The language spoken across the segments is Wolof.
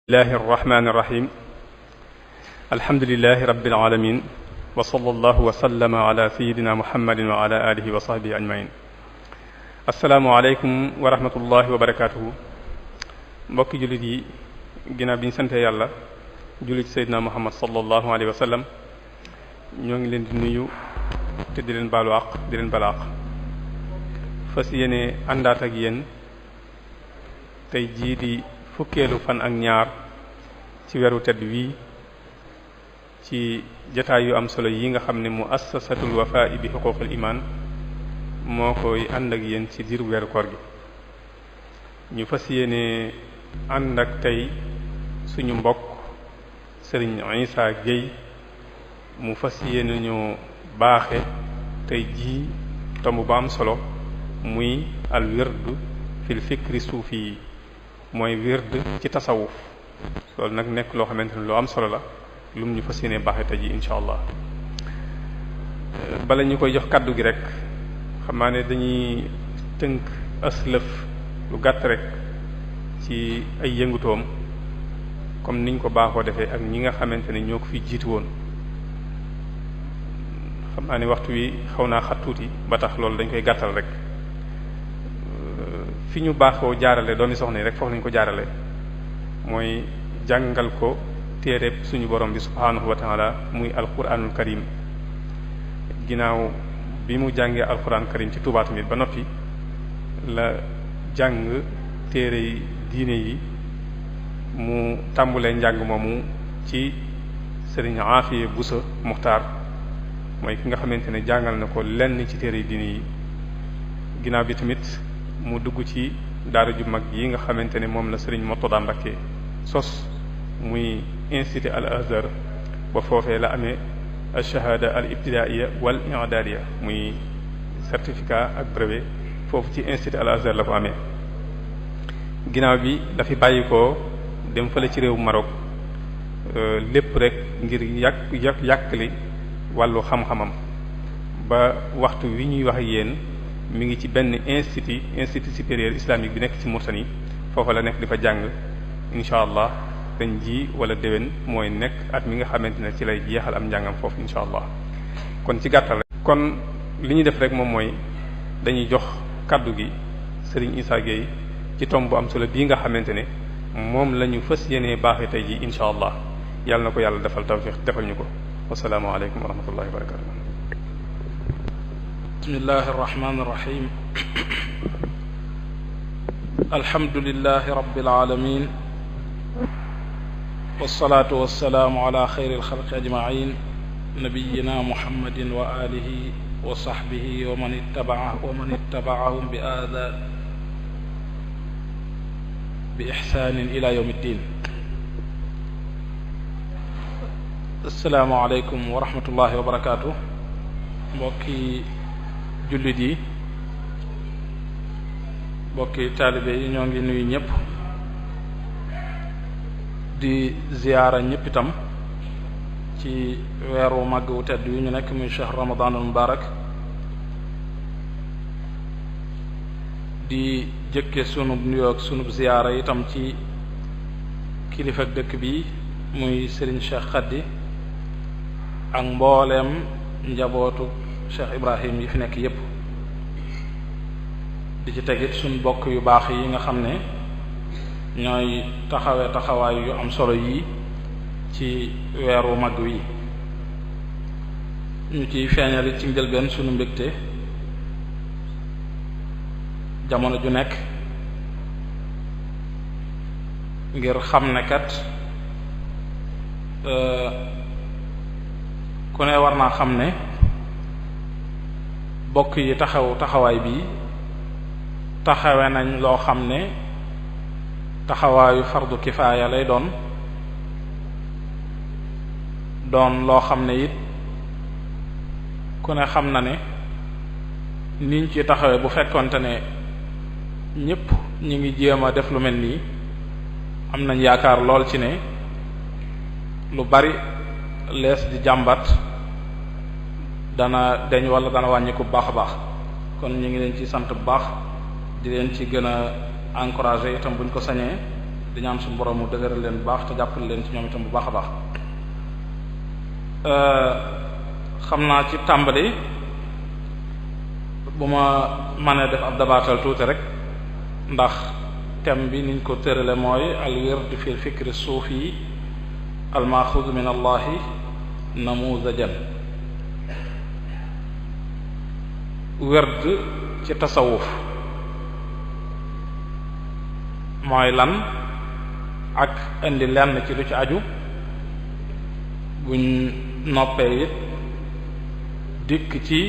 bismillahi arrahmani irrahim alhamdulilahi rabbil alamin wa sallallahu wa sallama ala sayidina muhammadin wa ala alihi wa sahbihi ajmain assalaamu aleykum wa rahmatullahi wa barakatuhu mbokki jullit yi ginnaaw bi ñu sante yàlla jullit sayidina muhammad sallallahu alayhi wa sallam ñoo ngi leen di nuyu te di leen baalu àq di leen balaax fas yéene àndaat ak yéen tey jii di fukkeelu fan ak ñaar ci weeru tedd wii ci jataay yu am solo yi nga xam ne muassasatul wafaa'i bi xuquuqil iman moo koy ànd ak yéen ci diiru weeru koor gi ñu fas yéene ànd ak tey suñu mbokk sëriñ Issa Gueye mu fas yéene ñu baaxe tey jii tomb ba am solo muy al wird fil fikri suufi yi mooy wird ci tasawuf loolu nag nekk loo xamante ne lu am solo la lu mu ñu fas yéene baaxee tey ji incha allah bala ñu koy jox kàddu gi rek xam naa ne dañuy tënk aslëf lu gàtt rek ci ay yëngutoom comme niñ ko baaxoo defee ak ñi nga xamante ne ñoo ko fi jiitu woon xam naa ne waxtu wi xaw naa xat tuuti ba tax loolu dañ koy gàttal rek fi ñu baaxoo jaarale doomi soxna yi rek foofu lañu ko jaarale mooy jàngal ko téereb suñu borom bi subhaanahu wa taala muy alquranul karim ginnaaw bi mu jàngee alquran karim ci Tuubaa tamit ba noppi la jàng téere yi diine yi mu tàmbulee njàng moomu ci sëriñ Aafiya Buso Muxtaar mooy ki nga xamante ne jàngal na ko lenn ci téere yi diine yi ginnaaw bi tamit mu dugg ci daara ju mag yi nga xamante ne moom la sëriñ Murtada Mbakke sos muy institut al azhar ba foofee la amee al shahada al ibtidaiya wal i'dadiya muy certificat ak brevet foofu ci institut al azhar la ko amee ginnaaw bi dafi bàyyi ko dem fële ci réewu Maroc lépp rek ngir yàkkali wàllu xam-xamam ba waxtu wi ñuy wax ak yéen mi ngi ci benn institut supérieur islamique bi nekk ci Mauritanie foofa la nekk di fa jàng incha allah ren ji wala déwén mooy nekk at mi nga xamante ne ci lay jeexal am njàngam foofu incha allah kon ci gàttal rek kon li ñuy def rek moom mooy dañuy jox kaddu gi Serigne Issa Gueye ci tomb bu am solo bii nga xamante ne moom la ñu fas yéenee baaxee tey ji incha allah yàlla na ko yàlla defal tawfiq defal ñu ko wasalaamu aleykum wa rahmatullahi wa barakatuh bismillahi irrahmani irrahim alhamdulilahi rabbil alamin wasalaatu wasalaamu ala xayri alxalqi ajmain nabiyina muhammadin wa alihi wa sahbihi wa man ittabaahum bi ixsanin ila yawm ddin assalaamu aleykum wa rahmatullahi wa barakatuh mbokki jullit yi mbokki taalibe yi ñoo ngi nuyu ñëpp di ziyaara ñëpp itam ci weeru màgg wu tedd wi ñu nekk muy shahr ramadanul mubarak di jëkke sunub nuyoo ak sunub ziyaara itam ci kilifa ak dëkk bi muy Serigne Cheikh Khady ak mbooleem njabootu Cheikh Ibrahim yi fi nekk yépp di ci tegit suñ bokk yu baax yi nga xam ne ñooy taxawee taxawaay yu am solo yi ci weeru mag wi ñu ciy feeñalit ci njëlbeen suñu mbégte jamono ju nekk ngir xam ne kat ku ne war naa xam ne bokk yi taxawaay bi taxawe nañ loo xam ne taxawaayu fardu kifaaya lay doon loo xam ne it ku ne xam na ne niñ ci taxawe bu fekkonte ne ñépp ñi ngi jéem a def lu mel nii am nañ yaakaar lool ci ne lu bari lees di jàmbat dana deñ wala dana wàññiku bu baax a baax kon ñu ngi leen ci sant bu baax di leen ci gën a encourager itam buñ ko sañee di ñaan suñu borom mu dëgëral leen bu baax te jàppale leen ci ñoom itam bu baax a baax. xam naa ci tàmbali bu ma mënee def ab dabaatal tuuti rek ndax thème bi niñ ko tërale mooy al wird fi fikri suufi al maxuud min allahi namudajan. wird ci tasawuf mooy lan ak indi lenn ci lu ci aju buñ noppee it dikk ci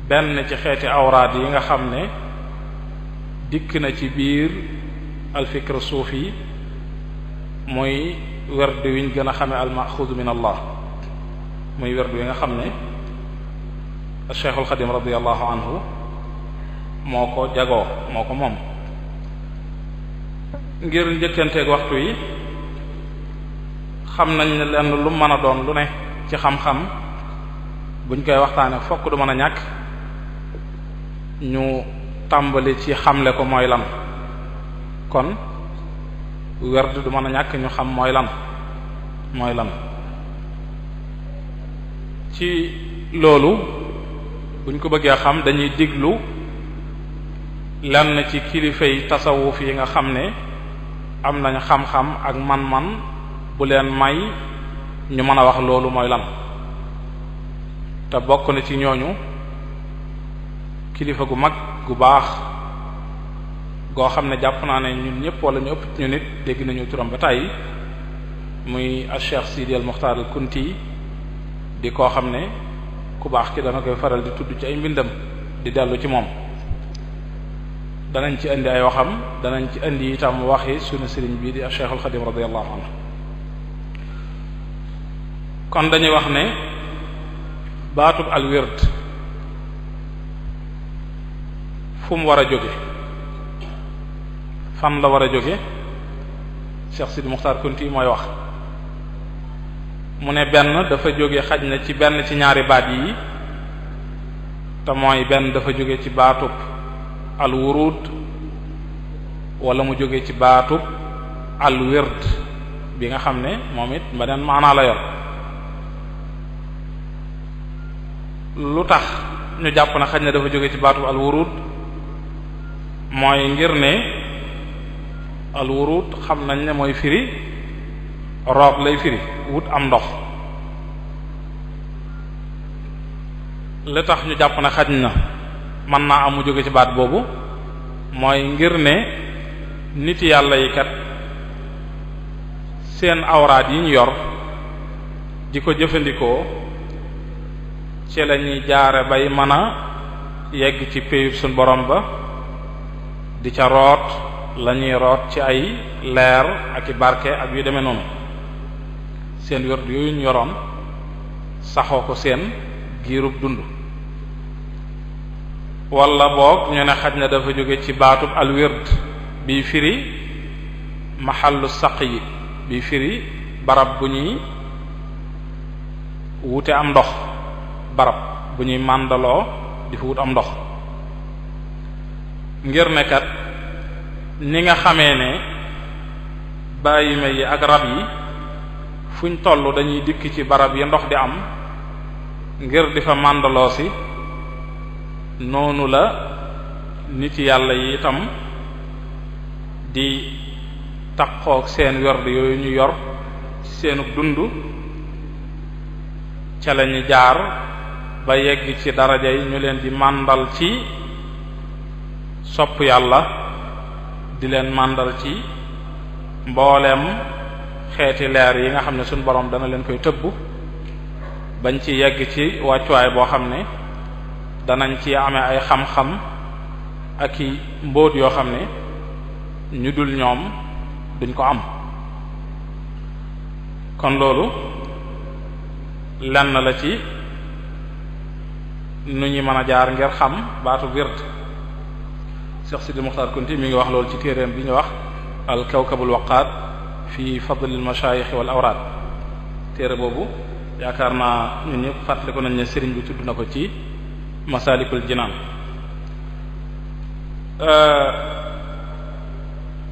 benn ci xeeti awraad yi nga xam ne dikk na ci biir alfikr suufi muy werd wiñ gën a xamee almaxuud min allah muy werd wi nga xam ne Cheikhul Xadim radiallahu anhu moo ko jagoo moo ko moom. ngir njëkkanteeg waxtu yi xam nañ ne lenn lu mën a doon lu ne ci xam-xam buñ koy waxtaane fokk du mën a ñàkk ñu tàmbali ci xamle ko mooy lan. kon werd du mën a ñàkk ñu xam mooy lan ci loolu buñ ko bëggee xam dañuy diglu lenn ci kilifay tasawuf yi nga xam ne am nañ xam-xam ak man-man bu leen may ñu mën a wax loolu mooy lan. te bokk na ci ñooñu kilifa gu mag gu baax goo xam ne jàpp naa ne ñun ñëpp wala ñu ëpp ñu nit dégg nañu turam ba tàyyi muy Cheikh Sidi al Muxtaar al Kunti di koo xam ne ku baax ki dana koy faral di tudd ci ay mbindam di dellu ci moom. danañ ci indi ay waxam danañ ci indi itam waxi sunu sëriñ bii di Cheikhul Xadim radiyallahu anhu. kon dañuy wax ne baatub al wird fu mu war a jóge fan la war a jóge Cheikh Sidi Muxtaar Kunti mooy wax mu ne benn dafa jóge xaj na ci benn ci ñaari baat yi te mooy benn dafa jóge ci baatub al wurud wala mu jóge ci baatub al wird bi nga xam ne moom it beneen maanaa la yor. lu tax ñu jàpp na xaj na dafa jóge ci baatub al wurud mooy ngir ne al wurud xam nañ ne mooy firi root lay firi wut am ndox. li tax ñu jàpp na xaj na mën naa am mu jóge ci baat boobu mooy ngir ne nit yàlla yi kat seen awraat yi ñu yor di ko jëfandikoo ci la ñuy jaare bay mën a yegg ci péyub suñ borom ba di ca root la ñuy root ci ay leer ak i barke ak yu demee noonu. seen wird yooyu ñu yoroon saxoo ko seen giirub dund. wala boog ñu ne xaj na dafa jóge ci baatub al wird bi firi maxallu saq yi bi firi barab bu ñuy wute am ndox, barab bu ñuy màndaloo di fi wut am ndox. ngir ne kat ni nga xamee ne bàyyima yi ak rab yi fuñ toll dañuy dikk ci barab yi ndox di am ngir di fa màndaloo si, noonu la nit yàlla yi itam di taqoog seen werd yooyu ñu yor ci seenu dund, ca lañu jaar ba yegg ci daraja yi ñu leen di màndal ci sopp yàlla, di leen màndal ci mbooleem xeeti leer yi nga xam ne suñu borom dana leen koy tëbb, bañ ci yegg ci wàccuwaay boo xam ne danañ ci amee ay xam-xam ak i mbóot yoo xam ne ñu dul ñoom duñ ko am. kon loolu lenn la ci nu ñi mën a jaar ngir xam baatu wird. Cheikh Sidi Muxtaar Kunti mi ngi wax loolu ci téereem bi ñu wax al kawkabul waqaat fi fadlil mashayikh wal awraad. téere boobu yaakaar naa ñun ñëpp fàttali ko nañ ne sëriñ bi tudd na ko ci Masaalikul Jinaan.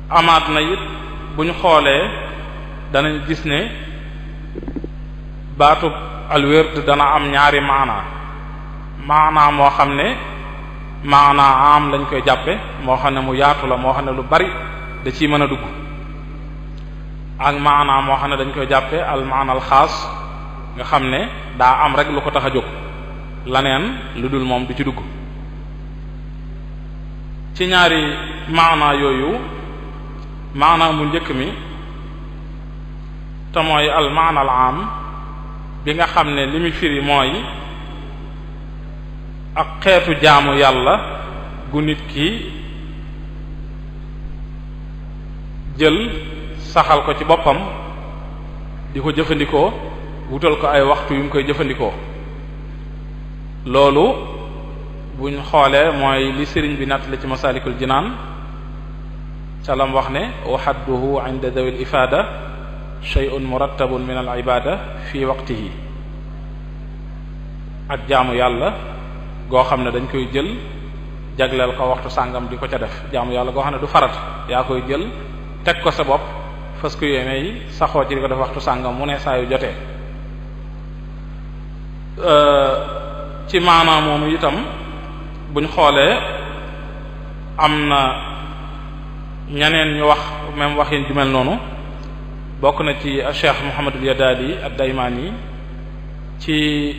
amaat na it bu ñu xoolee danañ gis ne baatub alwérd dana am ñaari maanaa moo xam ne maanaa am lañ koy jàppe moo xam ne mu yaatu la moo xam ne lu bari da ciy mën a dugg ak maanaa moo xam ne dañ koy jàppe al maanal xaas nga xam ne daa am rek lu ko tax a jóg laneen lu dul moom du ci dugg ci ñaari maanaa yooyu maanaa mu njëkk mi te mooy al maanal am bi nga xam ne li muy firi mooy ak xeetu jaamu yàlla gu nit ki jël saxal ko ci boppam di ko jëfandikoo wutal ko ay waxtu yu mu koy jëfandikoo loolu buñ xoolee mooy li sëriñ bi natt la ci masalikul jinaan salam wax ne wa hadduhu inda dawil ifada shay'un murattabun min al ibada fi waqtihi ak jaamu yàlla goo xam ne dañ koy jël jagleel ko waxtu sàngam di ko ca def jaamu yàlla goo xam ne du farat yaa koy jël teg ko sa bopp fas ko yéene yi saxoo ci di ko def waxtu sàngam mu ne saa yu jotee ci maanaam moomu itam buñ xoolee am na ñeneen ñu wax même waxin ju mel noonu bokk na ci Cheikh Muhammadul Yadaali ad-Daymaani ci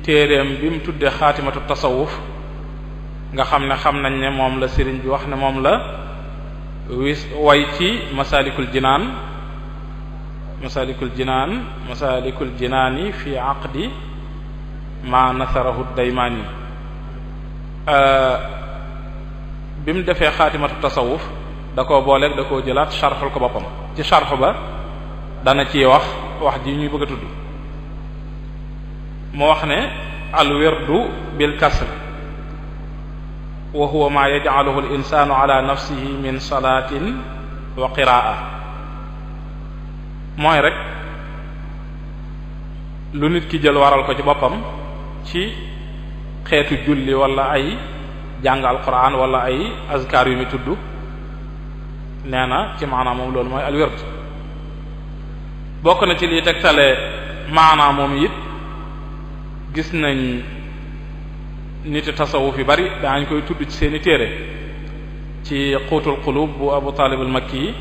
téereem bi mu tuddee xaatimatu tasawuf nga xam ne xam nañ ne moom la sëriñ bi wax ne moom la way ci masalikul jinaani fi aqdi ma nasarahu ad-Daymaani bi mu defee xaatimatu tasawuf da koo booleeg da koo jëlaat sharxul ko boppam ci sharx ba dana ci wax ji ñuy bëgg a tudd mu wax ne al wirdu bil kasr wa huwa ma yaj'aluhu al insanu ala nafsihi min salatin wa qira'a mooy rek lu nit ki jël waral ko ci boppam ci xeetu julli wala ay jàng alquran wala ay azkar yu mi tudd nee na ci maanaam moom loolu mooy al wird bokk na ci liy tegtale maanaam moom it gis nañ nit tasawuf yu bari daañ koy tudd ci seeni téere ci xuutul qulub bu Abu Talib al-Makki yi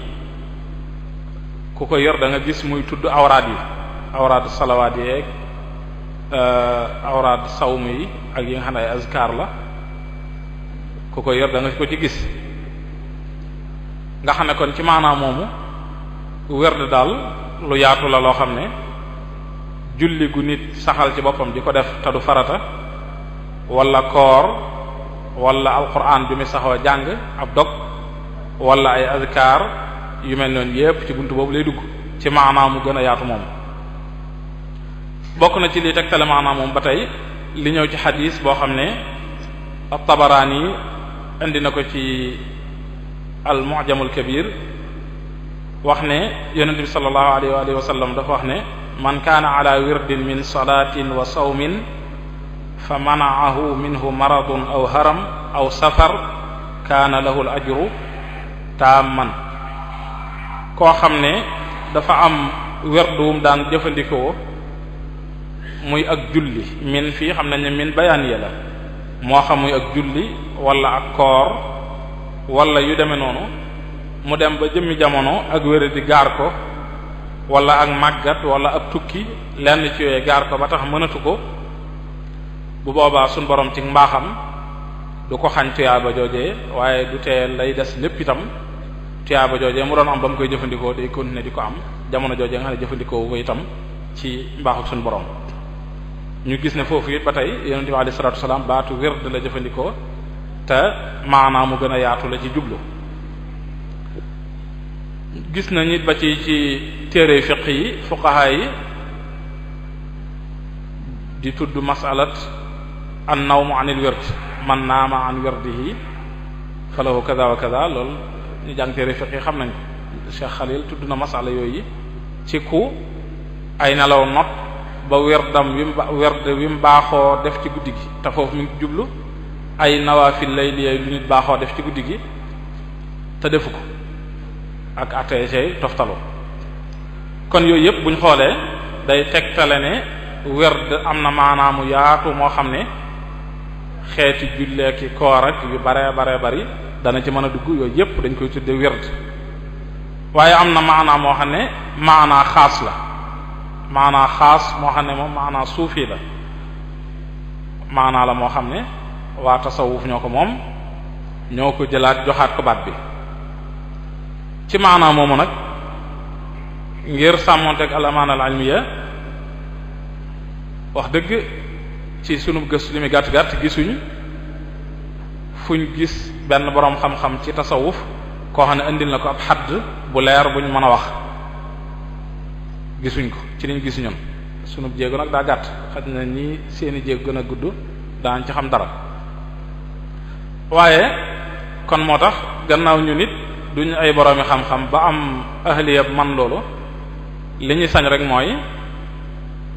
ku ko yor da nga gis muy tudd awraad salawaat yeeg awraad sawm yi ak yi nga xam ne ay azkar la ku ko yor da nga ko ci gis nga xam ne kon ci maanaam moomu werd daal lu yaatu la loo xam ne julli gu nit saxal ci boppam di ko def te du farata wala koor wala alquran ju mi saxoo jàng ab dog wala ay azkar yu mel noonu yépp ci buntu boobu lay dugg ci maanaam mu gën a yaatu moom bokk na ci liy tegtale maanaam moom ba tey li ñëw ci xadis boo xam ne at-Tabarani indi na ko ci al-Mu'jamul Kabir wax ne yonent bi sallallahu alayhi wa sallam dafa wax ne man kaana ala wirdin min salatin wa sawmin fa mana'ahu minhu maradun aw haram aw safar kaana lahu al ajru taamman koo xam ne dafa am werduwum daan jëfandikoo muy ak julli min fii xam nañ ne min bayaan ya la moo xam muy ak julli wala ak koor wala yu demee noonu mu dem ba jëmmi jamono ak wéra di gaar ko wala ak màggat wala ab tukki lenn ci yooyu gaar ko ba tax mënatu ko bu boobaa suñ borom ci mbaaxam du ko xañ tuyaaba joojee waaye du tee lay des lépp itam tuyaaba joojee mu doon am ba mu koy jëfandikoo day continuer di ko am jamono joojee nga xam ne jëfandikoo ko itam ci mbaaxu suñ borom ñu gis ne foofu it ba tey yonent bi alayhi salaatu wasalaam baatu wird la jëfandikoo te maanaam mu gën a yaatu la ci jublu gis na nit ba ci téere fiq yi fuqaha yi di tudd masalat an nawmu anil wird man naama an wirdihi falahu kaza wa kaza loolu ñu jàng téere fiq yi xam nañ ko Cheikh Khalil tudd na masala yooyu ci ku ay nelaw not ba werd wi mu baaxoo def ci guddi gi te foofu mi ngi jublu ay nawaafil layli lu nit baaxoo def ci guddi gi te defu ko ak ATG toftalu kon yooyu yëpp buñ xoolee day tegtale ne werd am na maanaamu yaatu moo xam ne xeeti julleeki koor ak yu bare bari dana ci mën a dugg yooyu yëpp dañ koy tudde werd waaye am na maanaa moo xam ne maanaa xaas la maanaa xaas moo xam ne moom maanaa suufi la maanaa la moo xam ne waa tasawuf ñoo ko moom ñoo ko jëlaat joxaat ko baat bi ci maanaa moomu nag ngir sàmmonteeg al amaana al ilmiya wax dëgg ci sunu gëstu li muy gàtt gisuñ fuñ gis benn boroom xam-xam ci tasawuf koo xam ne indil na ko ab xadd bu leer buñ mën a wax gisuñ ko ci liñ gis ñun sunu jéego nag daa gàtt xaj na ñi seeni jéego gën a gudd daañ ci xam dara waaye kon moo tax gannaaw ñu nit duñ ay boroomi xam-xam ba am ahliya man loolu li ñuy sañ rek mooy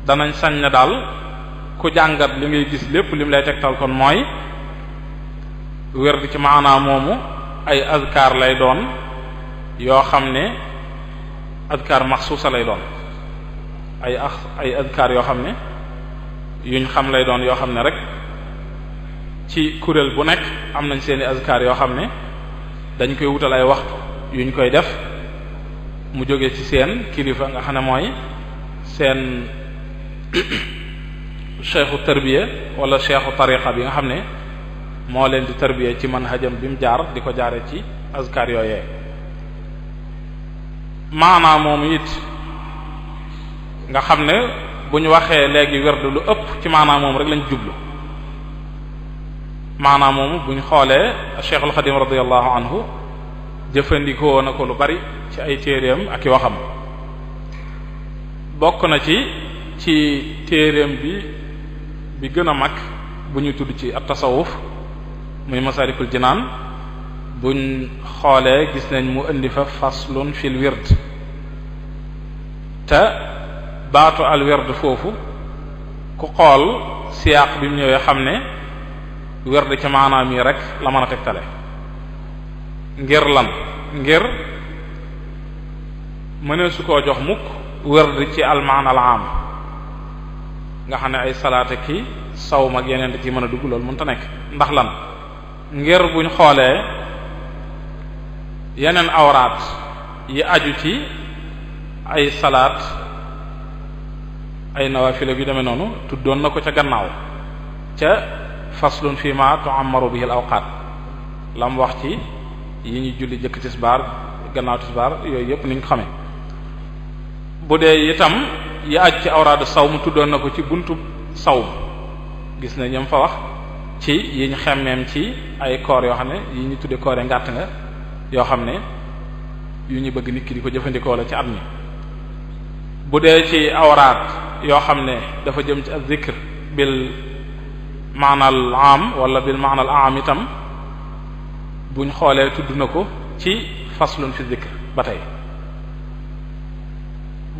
danañ sañ ne daal ku jàngat li ngay gis lépp li mu lay tegtal kon mooy werd ci maanaa moomu ay azkar lay doon yoo xam ne azkar maxsuusa lay doon ay azkar yoo xam ne yuñ xam lay doon yoo xam ne rek ci kuréel bu nekk am nañ seeni azkar yoo xam ne dañ koy wutal ay waxtu yuñ koy def mu jóge ci seen kilifa nga xam ne mooy seen cheikhu tarbiya wala cheikhu tariqa bi nga xam ne moo leen di tarbiya ci manhajam bi mu jaar di ko jaare ci azkar yooyee maanaa moomu it nga xam ne bu ñu waxee léegi werd lu ëpp ci maanaa moom rek lañ jublu maanaa moomu bu ñu xoolee cheikhul xadim radiyallahu anhu jëfandikoo na ko lu bari ci ay téereem ak i waxam bokk na ci téereem bi gën a mag bu ñu tudd ci at-tasawuf muy masalikul jinaan buñ xoolee gis nañ mu indi fa faslun fil wird te baatu al wird foofu ku xool siyaaq bi mu ñëwee xam ne wird ci maanaam yi rek la mën a tegtale ngir lan ngir mënee su koo jox mukk wird ci al maana al am nga xam ne ay salaate ki sawm ak yeneen da ci mën a dugg loolu mënta nekk ndax lan ngir buñ xoolee yeneen awraat yi aju ci ay salaat ay nawaafila bi demee noonu tuddoon na ko ca gannaaw ca faslun fi ma tu'ammaru bihi al awqaat lam wax ci yi ñuy julli jëkk tisbaar gannaaw tisbaar yooyu yëpp niñ ko xamee bu dee itam yi aju ci awraadu sawm tuddoon na ko ci buntu sawm gis na ñoom fa wax ci yi ñu xemmeem ci ay koor yoo xam ne yi ñu tudde koore ngàtt nga yoo xam ne yu ñu bëgg nit ki di ko jëfandikoo la ci at mi bu dee ci awraat yoo xam ne dafa jëm ci az-zikr bil maanal am wala bil maanal am itam buñ xoolee tudd na ko ci faslun fi zikr ba tey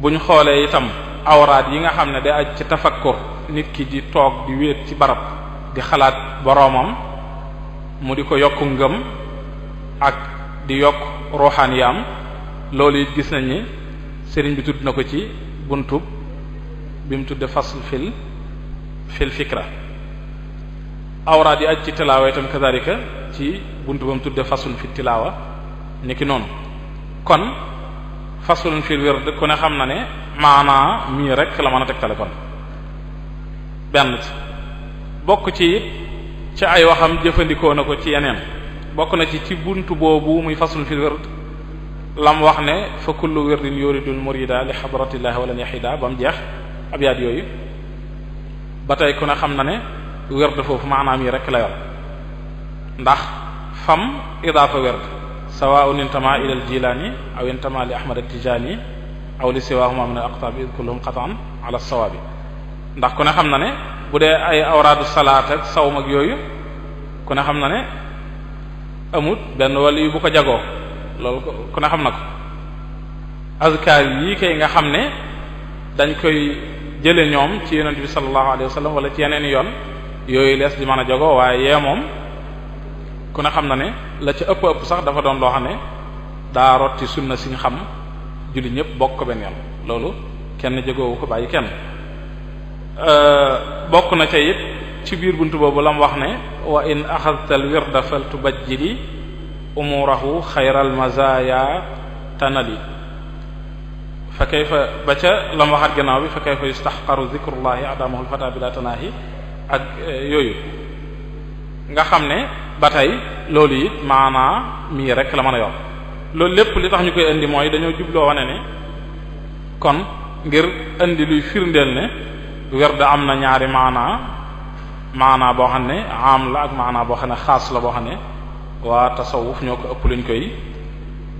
buñ xoolee itam awraat yi nga xam ne day aj ci tafakkur nit ki di toog di wéet ci barab di xalaat boroomam mu di ko yokk ngëm ak di yokk ruuxaaniyaam loolu it gis nañ ni sëriñ bi tudd na ko ci buntub bi mu tudde fasl fil fikra awraat yi aj ci tilaawa itam kazalika ci buntu ba mu tudde faslun fi tilaawa ni ki noonu kon faslun fil wird ku ne xam na ne maanaa mii rek la mën a tegtale kon benn ci bokk ci it ci ay waxam jëfandikoo na ko ci yeneen bokk na ci buntu boobu muy faslun fil wird lam wax ne fa kullu wirdin yuridul murida li hadratillahi wala yahida ba mu jeex abyaat yooyu ba tey ku ne xam na ne werd foofu maanaam yi rek la yor ndax fam idaafa werd sawaa'un intama ila al jilani aw intama li ahmad at-tijani aw li siwahuma min al aqtab id kulluhum qat'an ala as-sawabi ndax ku ne xam na ne bu dee ay awraadu salaat ak sawm ak yooyu ku ne xam na ne amut benn wala yu bu ko jagoo loolu ku ne xam na ko azkar yii kay nga xam ne dañ koy jële ñoom ci yonent bi sallallahu alayhi wa sallam wala ci yeneen yoon yooyu lees di mën a jagoo waaye yee moom ku ne xam na ne la ca ëpp sax dafa doon loo xam ne daa rotti sunna siñ xam julli ñëpp bokk ko benn yoon loolu kenn jegoowu ko bàyyi kenn. bokk na ca it ci biir buntu boobu la mu wax ne wa in axadta al wirda fal tubajjili umurahu xayral mazaya tanali fa kayfa ba ca la mu waxaat gannaaw bi fa kayfa yustaxqaru zikrullahi adamahu lfata bila tanaahi ak yooyu nga xam ne ba tey loolu it maanaa mii rek la mën a yor loolu lépp li tax ñu koy indi mooy dañoo jubloo wane ne kon ngir indi luy firndeel ne werd am na ñaari maanaa boo xam ne am la ak maanaa boo xam ne xaas la boo xam ne waa tasawuf ñoo ko ëpp luñ koy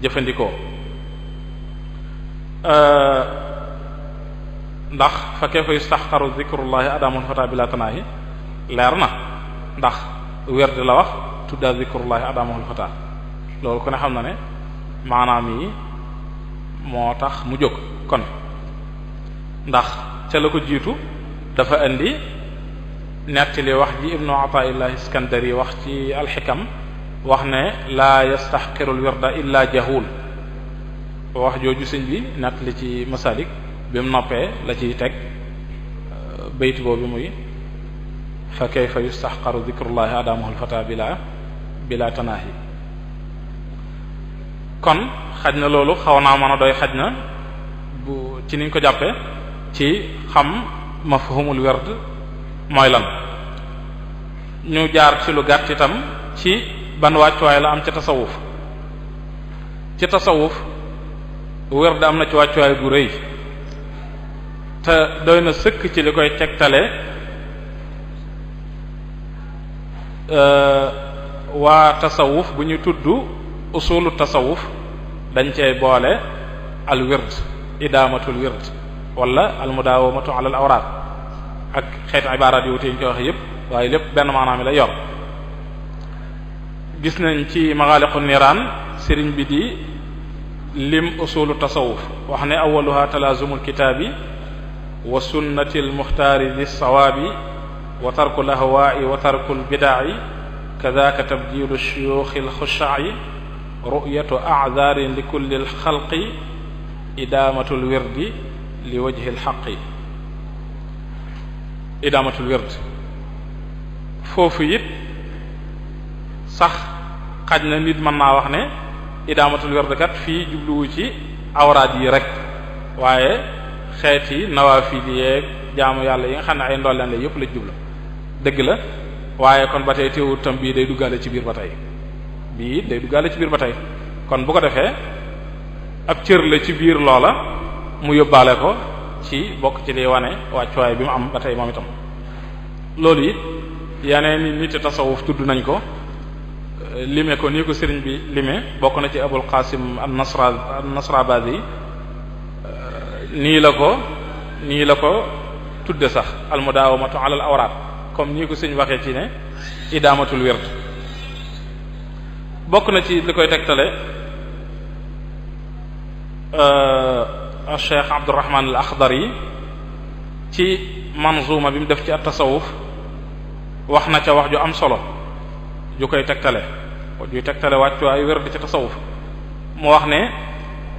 jëfandikoo ndax fa kayfa yustaxqaru zikrullahi adamul fata bila tanaahi leer na ndax werd la wax tudda zikrullahi adamul fata loolu ku ne xam na ne maanaam yi moo tax mu jóg kon ndax ca la ko jiitu dafa indi nettali wax ji ibnu ataillah iskandari wax ci alxikam wax ne laa yastaxqirul wirda illa jahul wax jooju sëñ bi nettali ci masalik bi mu noppee la ciy teg bayt boobu muy fa kayfa yustaxqaru zikrullahi adamuhu alfata bila tanaahi kon xaj na loolu xaw naa mën a doy xaj na bu ci niñ ko jàppe ci xam mafhumul werd mooy lan ñu jaar ci lu gàtt itam ci ban wàccuwaay la am ci tasawuf werd am na ci wàccuwaay bu rëy te doy na sëkk ci li koy tegtale waa tasawuf bu ñu tudd usulu tasawuf dañ cey boole al wird idaamatul wird wala al mudaawamatu ala al awraad ak xeeti ibaaraat yu wute yi ñu koy waxe yépp waaye lépp benn maanaam la yor gis nañ ci magaaliqu niiraan sëriñ bi di lim usulu tasawuf wax ne awaluha talaazumul kitaabi wa sunnati al muxtaari di sawaabi wa tarku l ahwaa'i wa tarku l bidaa'i kadaaka tabdiilu shuyuuxi l xushaa'i ru'yatu a'zaarin li kulli l xalqi idaamatul wirdi li wajhi l xaqi idaamatul wird foofu it sax xaj na nit mën naa wax ne idaamatul wird kat fii jubluwu ci awraad yi rek waaye xeeti nawaafil yeeg jaamu yàlla yi nga xam ne ay ndolleen la yépp la jublu dëgg la waaye kon ba tey teewut tam bii day duggaale ci biir ba tey bii day duggaale ci biir ba tey kon bu ko defee ab cër la ci biir loola mu yóbbaale ko ci bokk ci liy wane wàccuwaay bi mu am ba tey moom itam loolu it yeneen i nit tasawuf tudd nañ ko lime ko nii ko sëriñ bi lime bokk na ci abul qasim an-nasrabadi nii la ko tudde sax al mudaawamatu ala al awraad comme nii ko sëriñ waxee ci ne idaamatul wird bokk na ci li koy tegtale Cheikh Abdurrahman al Akhdari ci manzuma bi mu def ci at-tasawuf wax na ca wax ju am solo ju koy tegtale wàccuwaayu werd ci tasawuf mu wax ne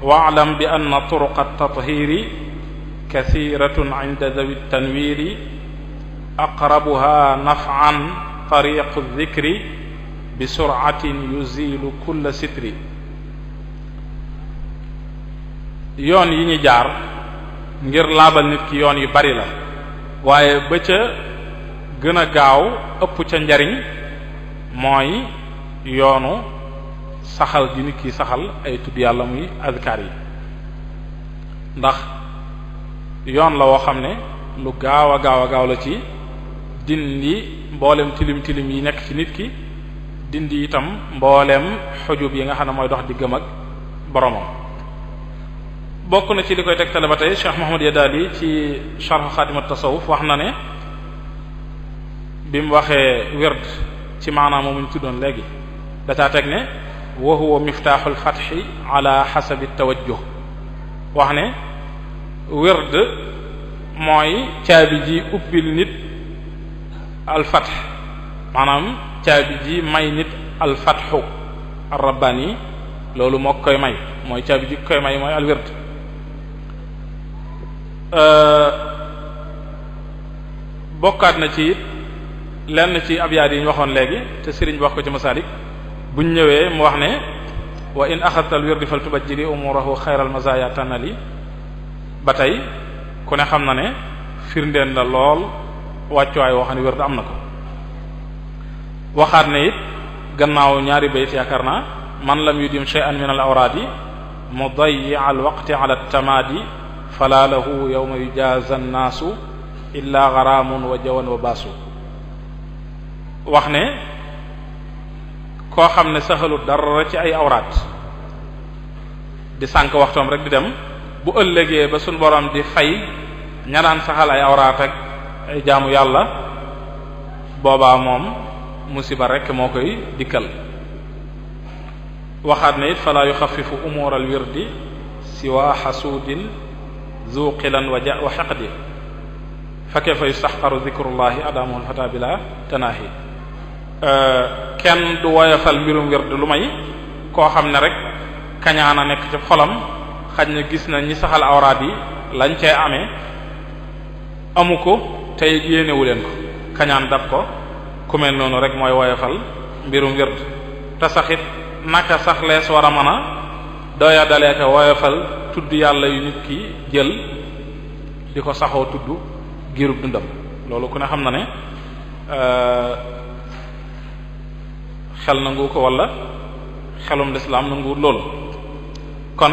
wa'lam bi anna turuq at-tathhiri kathiratun 'inda dhawi at-tanwiri aqrabuha naf'an tariqu adh-dhikri bi sur'atin yuzilu kulla sitri yoon yi ñu jaar ngir laabal nit ki yoon yu bari la waaye ba ca gën a gaaw ëpp ca njariñ mooy yoonu saxal gi nit ki saxal ay tudd yàlla muy azkar yi ndax yoon la woo xam ne lu gaaw a gaaw la ci dindi mboolem tilim tilim yi nekk ci nit ki dindi itam mboolem xujub yi nga xam ne mooy dox diggam ak boromam bokk na ci li koy tegtale ba tey Cheikh Muhammad Yadali ci Sharh Xaatimat Tasawuf wax na ne bi mu waxee wird ci maanaam moomu ñu tuddoon léegi dacaa teg ne wa huwa miftaaxul fatxi ala xasabi tawajjuh wax ne wird mooy caabi ji ubbil nit al fatx maanaam caabi ji may nit al fatxu ar rabbani loolu moo koy may mooy caabi ji koy may mooy al wird bokkaat na ci lenn ci abyaat yi ñu waxoon léegi te sëriñ bi wax ko ci masalik buñ ñëwee mu wax ne wa in axadta al wirdi fal tubajjili umurahu xayral mazaya tanali ba tey ku ne xam na ne firndeen la lool wàccuwaay woo xam ne wird am na ko waxaat ne it gannaaw ñaari bayt yaakaar naa man lam yudim shay'an min al awraadi mudayyi al waqti ala tamaadi fala lahu yawma yujaza annaasu illa gharaamun wa jawan wa baasu wax ne koo xam ne saxalu dara ci ay awraat di sànk waxtoom rek di dem bu ëllëgee ba suñ borom di fay ña daan saxal ay awraat ak ay jaamu yàlla boobaa moom musiba rek moo koy dikkal waxaat ne it fala yuxafifu umuur al wirdi siwa xasuudin zuqilan wa xaqdi fa kayfa yustaxqaru dikrullahi adamuhu lfata bila tanaahi kenn du woyofal mbirum wird lu may koo xam ne rek kañaana nekk ci xolam xaj na gis na ñi saxal awraat yi lañ cee amee amu ko tey yéenewu leen ko kañaan dab ko ku mel noonu rek mooy woyofal mbirum wird te saxit naka sax lees war a mën a dooya dalee ko woyofal tudd yàlla yu nit ki jël di ko saxoo tudd giirub dundam loolu ku ne xam na ne xel nangu ko wala xelum lislaam nangu loolu kon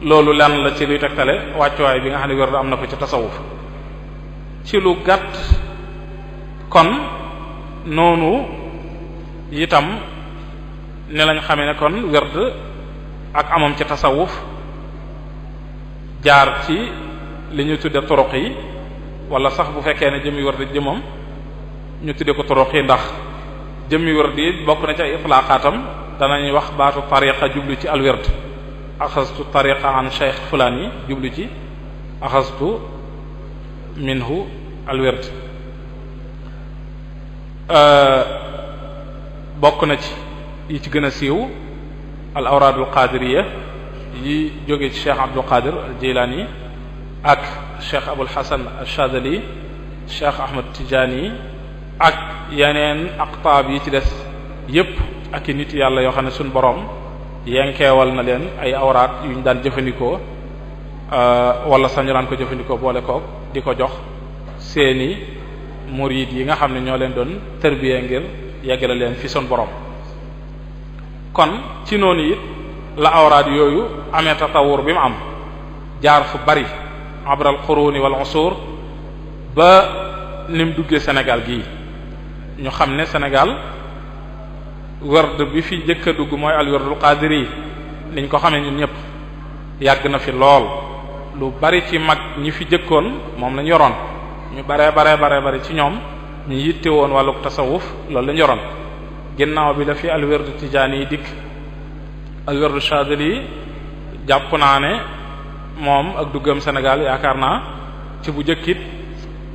loolu lenn la ci luy tegtale wàccuwaay bi nga xam ne wird am na ko ci tasawuf ci lu gàtt kon noonu itam ne lañ xamee ne kon wird ak amam ci tasawuf jaar ci li ñu tudde turuq yi wala sax bu fekkee ne jëmmi wird jëmam ñu tudde ko turuq yi ndax jëmmi wird yi bokk na ci ay itlaqaatam danañuy wax baatu tariqa jublu ci al wird axastu tariqa an cheikh fulaan yi jublu ci axastu minhu al wird bokk na ci yi ci gën a siiw al awraadul qaadiriya yi jóge ci cheikh abdul qadir al jilani ak cheikh abul hasan al shadali cheikh ahmad tijaani ak yeneen aqtaab yi ci des yépp ak i nit yàlla yoo xam ne suñ boroom yenkeewal na leen ay awraat yu ñu daan jëfandikoo wala sañu daan ko jëfandikoo boole koog di ko jox seeni murid yi nga xam ne ñoo leen doon tërbiya ngir yeggale leen fi sun boroom kon ci noonu it la awraad yooyu amee tatawur bi mu am jaar fu bari abral quruni wal usur ba ni mu duggee Sénégal gii ñu xam ne Sénégal werd bi fi jëkk a dugg mooy al werdul qadiri niñ ko xamee ñun ñëpp yàgg na fi lool lu bari ci mag ñi fi jëkkoon moom lañ yoroon ñu bare ci ñoom ñu yitte woon wàllu tasawuf loolu lañ yoroon ginnaaw bi la fi al werdu tijaani yi dikk al werdu shadili jàpp naa ne moom ak duggam Sénégal yaakaar naa ci bu jëkkit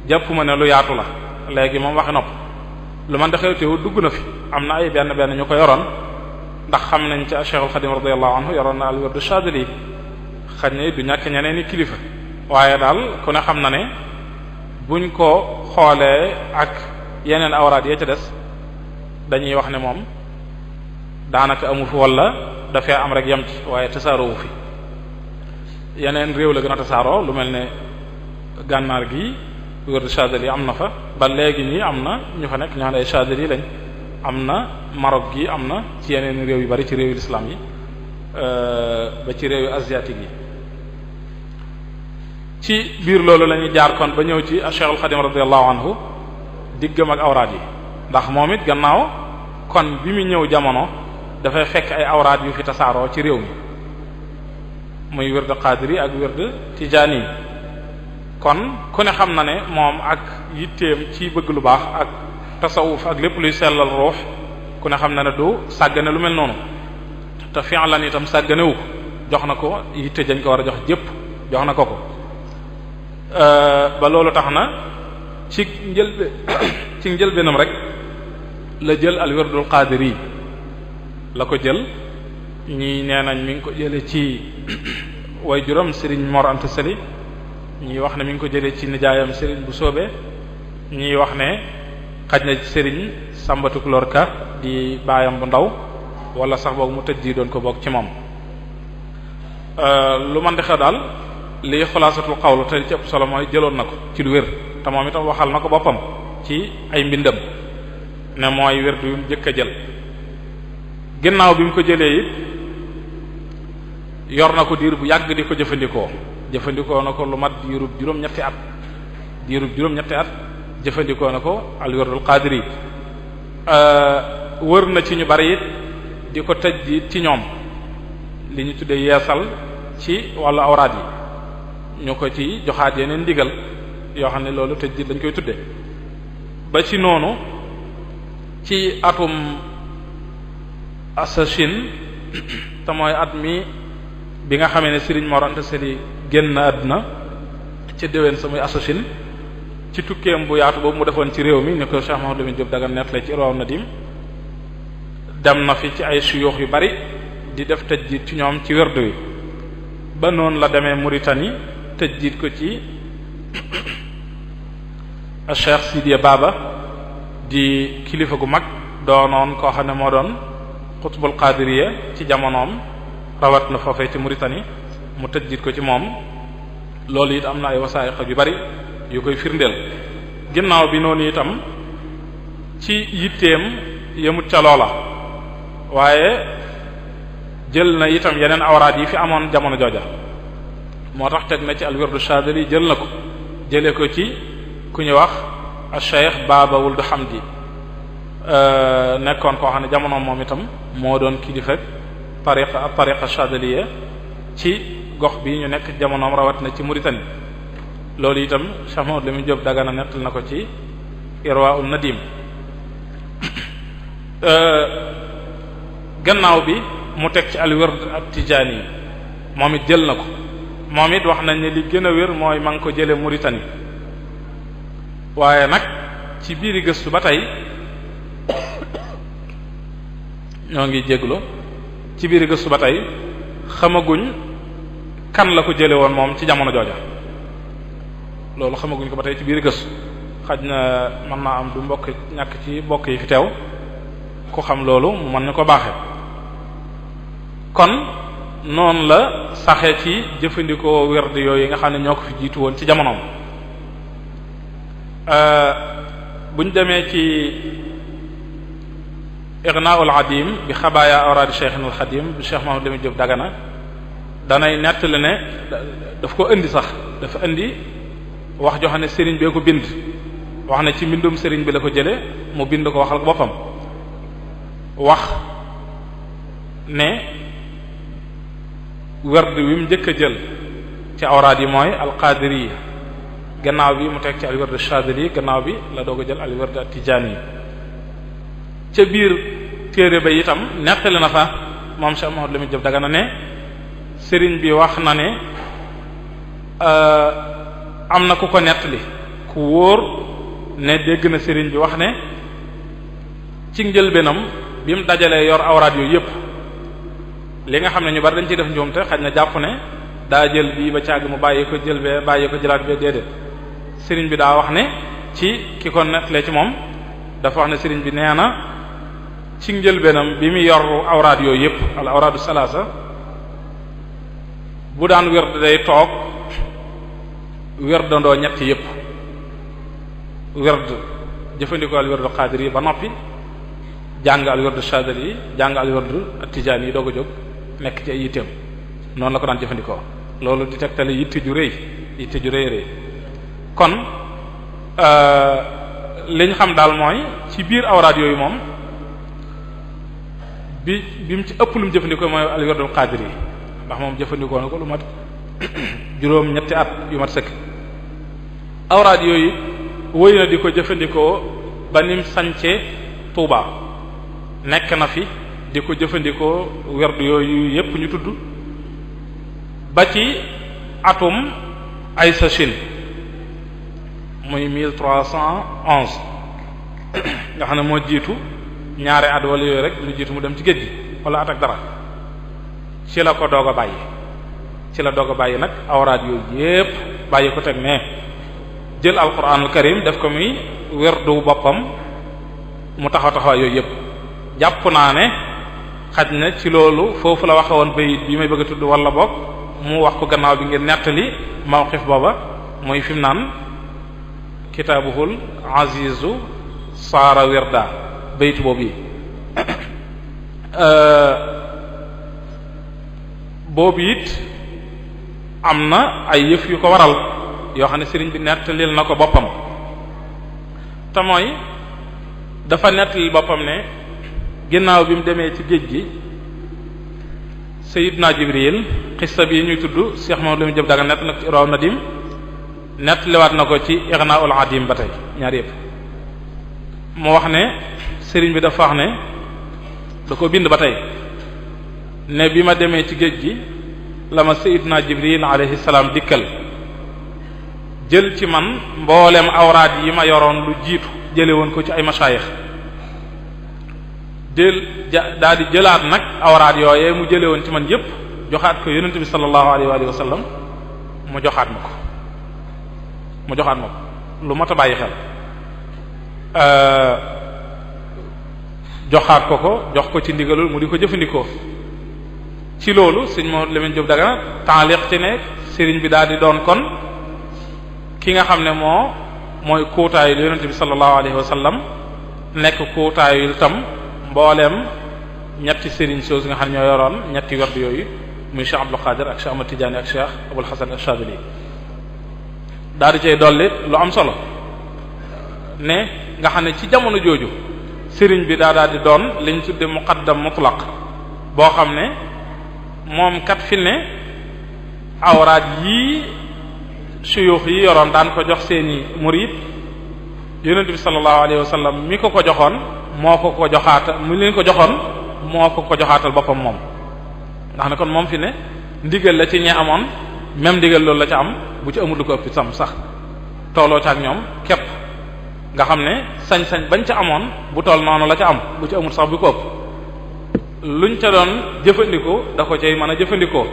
jàpp ma ne lu yaatu la léegi moom waxi nopp lu man da xew teewu dugg na fi am na ay benn ñu ko yoroon ndax xam nañ ci Cheikhul Xadim radiyallahu anhu yoroon na al werdu shadili xañ ne du ñàkk ñeneen i kilifa waaye daal ku ne xam na ne buñ ko xoolee ak yeneen awraad ya ca des dañuy wax ne moom daanaka amu fi wala dafay am rek yem ci waaye tasaaroowu fi yeneen réew la gën a tasaaroo lu mel ne gànnaar gi wërdu Chadili am na fa ba léegi nii am na ñu fa nekk ñu xam ne ay Chadili lañ am na Maroc gi am na ci yeneen réew yu bari ci réew yu lislaam yi ba ci réew yu asiatique yi ci biir loolu la ñuy jaar kon ba ñëw ci Cheikhul Xadim radiyallahu anhu diggam ak awraad yi ndax moom it gannaaw kon bi mu ñëw jamono dafay fekk ay awraad yu fi tasaaroo ci réew mi muy wird qadiri ak wird tijaani kon ku ne xam na ne moom ak yitteem ci bëgg lu baax ak tasawuf ak lépp luy sellal ruux ku ne xam na ne du sàggane lu mel noonu te fi'lan itam sàgganewu ko jox na ko yitte dañ ko war a jox jépp jox na ko ba loolu tax na ci njëlbeenam rek la jël al wirdul qadiri la ko jël ñii nee nañ mi ngi ko jële ci way juróom Serigne Mor Anta Sali, ñii wax ne mi ngi ko jële ci nijaayam Serigne bu soobee, ñii wax ne xaj na ci Serigne Sambatu Lorka di baayam bu ndaw, wala sax boog mu tëj di doon ko bokk ci moom. lu man di xew daal li xulaasatul xawlu te ci ëpp solo mooy jëloon na ko ci lu wér, te moom itam waxal na ko boppam ci ay mbindam ne mooy wér du njëkk a jël. ginnaaw bi mu ko jëlee it yor na ko diir bu yàgg di ko jëfandikoo na ko lu mat diirub juróom-ñetti at jëfandikoo na ko al wirdul qaadiri. wër na ci ñu bari it di ko tëj di ci ñoom li ñu tuddee yeesal ci wàllu awraad yi, ñu ko ci joxaat yeneen ndigal yoo xam ne loolu tëj di lañ koy tudde ba ci noonu ci atum assasine te mooy at mi bi nga xamee ne Serigne Mor Anta Sali génn àdduna ci déwén sa muy assasine ci tukkeem bu yaatu boobu mu defoon ci réew mi ni ko Cheikh Mouhamadou Lamine Diop Dagana nettali ci Irwaa'u Nadim dem na fi ci ay suyuux yu bari di def tëjdiit ci ñoom ci werdu wi ba noonu la demee Mauritanie tëjdiit ko ci Cheikh Sidiya Baba di kilifa gu mag doonoon koo xam ne moo doon xutbul qaadiriya ci jamonoom rawat na foofee ci Mauritanie mu tëjdiit ko ci moom. loolu it am na ay wasaayiq yu bari yu koy firndeel. ginnaaw bi noonu itam ci yitteem yemut ca loola, waaye jël na itam yeneen awraad yi fi amoon jamono jooja, moo tax teg na ci alwirdu Shaadili jël na ko jëlee ko ci ku ñuy wax Cheikh Baba Wuld Hamdi, nekkoon koo xam ne jamono moom itam moo doon kilifa tariqa Shaadiliya ci gox bi ñu nekk jamonoom rawat na ci Mauritanie. loolu itam Cheikh Mouhamadou Lamine Diop Dagana nettal na ko ci Irwaa'u Nadim. gannaaw bi mu teg ci al-wird at-Tijaani moom it jël na ko, moom it wax nañ ne li gën a wér mooy ma ngi ko jële Mauritanie, waaye nag ci biiri gëstu ba tey ñoo ngi jéglu ci biiri gëstu ba tey xamaguñ kan la ko jële woon moom ci jamono jooja. loolu xamaguñ ko ba tey ci biiri gëstu, xaj na mën naa am du ñàkk ci mbokk yi fi teew ku xam loolu mu mën na ko baaxee. kon noonu la saxee ci jëfandikoo werd yooyu nga xam ne ñoo ko fi jiitu woon ci jamonoom. buñ demee ci Ignaa'ul Adim bi xabaaya awraadi Cheikhul Xadim bi Cheikh Mouhamadou Lamine Diop Dagana danay nettali ne daf ko indi sax dafa indi wax joo xam ne sëriñ bee ko bind, wax ne ci mbindum sëriñ bi la ko jële mu bind ko waxal ko boppam, wax ne werd wi mu njëkk a jël ci awraad yi mooy alqaadiri, gannaaw bi mu teg ci alwerd Shaadili, gannaaw bi la doog a jël alwerd at-Tijaani. ca biir téere ba itam nettali na fa moom Cheikh Mouhamadou Lamine Diop Dagana ne sëriñ bi wax na ne am na ku ko nettali ku wóor ne dégg na sëriñ bi wax ne ci njëlbéenam bi mu dajalee yor awraad yooyu yépp li nga xam ne ñu bari dañ ciy def njuumte xaj na jàpp ne daa jël bii ba càgg mu bàyyi ko jël bee bàyyi ko jëlaat bee déedéet. sëriñ bi daa wax ne ci ki ko nettalee ci moom dafa wax ne sëriñ bi nee na ci njëlbéenam bi mu yor awraad yooyu yépp al awraadu salaasa bu daan werd day toog werdandoo ñetti yépp, werd jëfandikoo al werdu qaadir yi ba noppi jàng al werdu Shaadili yi jàng al werdu at-Tijaani yi doog a jóg nekk ci ay yitteem. noonu la ko daan jëfandikoo, loolu di tegtale yitte ju rëy kon li ñu xam daal mooy ci biir awraad yooyu moom bi mu ci ëpp lu mu jëfandikoo mooy al werdul qaadir yi, ndax moom jëfandikoo na ko lu mat juróom ñetti at yu mat sëkk. awraad yooyu wëy na di ko jëfandikoo ba nim sañce Tuuba, nekk na fi di ko jëfandikoo werdu yooyu yépp ñu tudd ba ci atum ay sachin muy 1311 nga xam ne moo jiitu ñaari at wala yooyu rek lu jiitu mu dem ci géej gi wala at ak dara ci la ko doog a bàyyi ci la doog a bàyyi nag awraad yooyu yépp bàyyi ko teg ne jël alquranul karim def ko muy werdu boppam mu taxaw yooyu yépp jàpp naa ne xaj na ci loolu foofu la waxe woon bayit bi may bëgg a tudd wala boog mu wax ko gannaaw bi ngeen nettali mawqif booba mooy fi mu naan kitaabuhul azizu saara wirda bayit boobu yi boobu it am na ay yëf yu ko waral yoo xam ne sëriñ bi nettalil na ko boppam te mooy dafa nettalil boppam ne ginnaaw bi mu demee ci géej gi Sayyidna Jibril xissa bi ñuy tudd Cheikh Mamadou Lamine Diop Dagana nett na ko ci Irwa Nadim nettaliwaat na ko ci Ighnaul Adim ba tey ñaar yëpp mu wax ne sëriñ bi dafa wax ne da ko bind ba tey ne bi ma demee ci géej gi la ma Sayyidna Jibril alayhi salaam dikkal jël ci man mboolem awraad yi ma yoroon lu jiitu jële woon ko ci ay masaayix daal di jëlaat nag awraad yooyee mu jële woon ci man yépp joxaat ko yonent bi sallallahu alayhi wa sallam mu joxaat ma ko lu mat a bàyyi xel joxaat ko jox ko ci ndigalul mu di ko jëfandikoo ci loolu sëñ Mamadou Lamine Diop Dagana taaliq ci ne sëriñ bi daal di doon kon ki nga xam ne mooy kuutaayu yonent bi sallallahu alayhi wa sallam nekk kuutaayu itam mbooleem ñetti sëriñ soos nga xam ne ñoo yoroon ñetti werd yooyu muy Cheikh Abdul Qadir ak Cheikh Ahmad Tidiane ak Cheikh Abul Hasan Ash-Shadili daal di cay dolli lu am solo ne nga xam ne ci jamono jooju sëriñ bi daal di doon liñ tudde muqaddam mutlaq boo xam ne moom kat fi ne awraad yii suyuux yi yoroon daan ko jox seeni murid yonent bi sallallahu alayhi wa sallam mi ko joxoon moo ko joxaatal mu leen ko joxoon moo ko joxaatal boppam moom ndax ne kon moom fi ne ndigal la ci ñi amoon même ndigal loolu la ca am bu ci amul lu ko ëpp sam sax tooloo ca ak ñoom képp nga xam ne sañ-sañ bañ ca amoon bu toll noonu la ca am bu ci amul sax bu ko ëpp luñ ca doon jëfandikoo da ko cay mën a jëfandikoo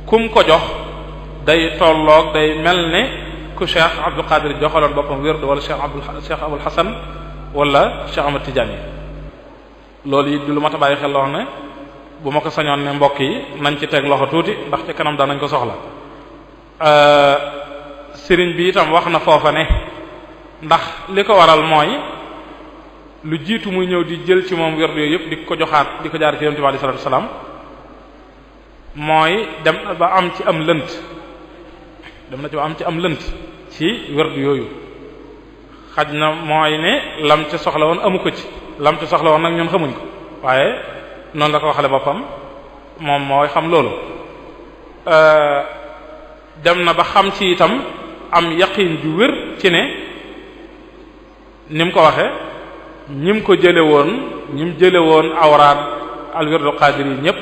kum ko jox day tolloog day mel ne ku Cheikh Abdul Qadir joxaloon boppam wérdu wala Cheikh Abul Hasan wala Cheikh Ahmad Tidiane loolu it du lu mat a bàyyi xel loo xam ne bu ma ko sañoon ne mbokk yi nañ ci teg loxo tuuti ndax ci kanam danañ ko soxla sëriñ bi itam wax na foofa ne ndax li ko waral mooy lu jiitu muy ñëw di jël ci moom wérdu yooyu yëpp di ko joxaat di ko jaar ci Yonent bi sallallahu alayhi wasallam mooy dem na ba am ci am lënt ci wérdu yooyu xaj na mooy ne lam ci soxla woon amu ko ci lam ci soxla woon nag ñun xamuñ ko waaye noonu la ko waxale boppam moom mooy xam loolu dem na ba xam ci itam am yaqin ju wér ci ne ni mu ko waxe ñim ko jële woon awraad alwirdul qaadir yi ñépp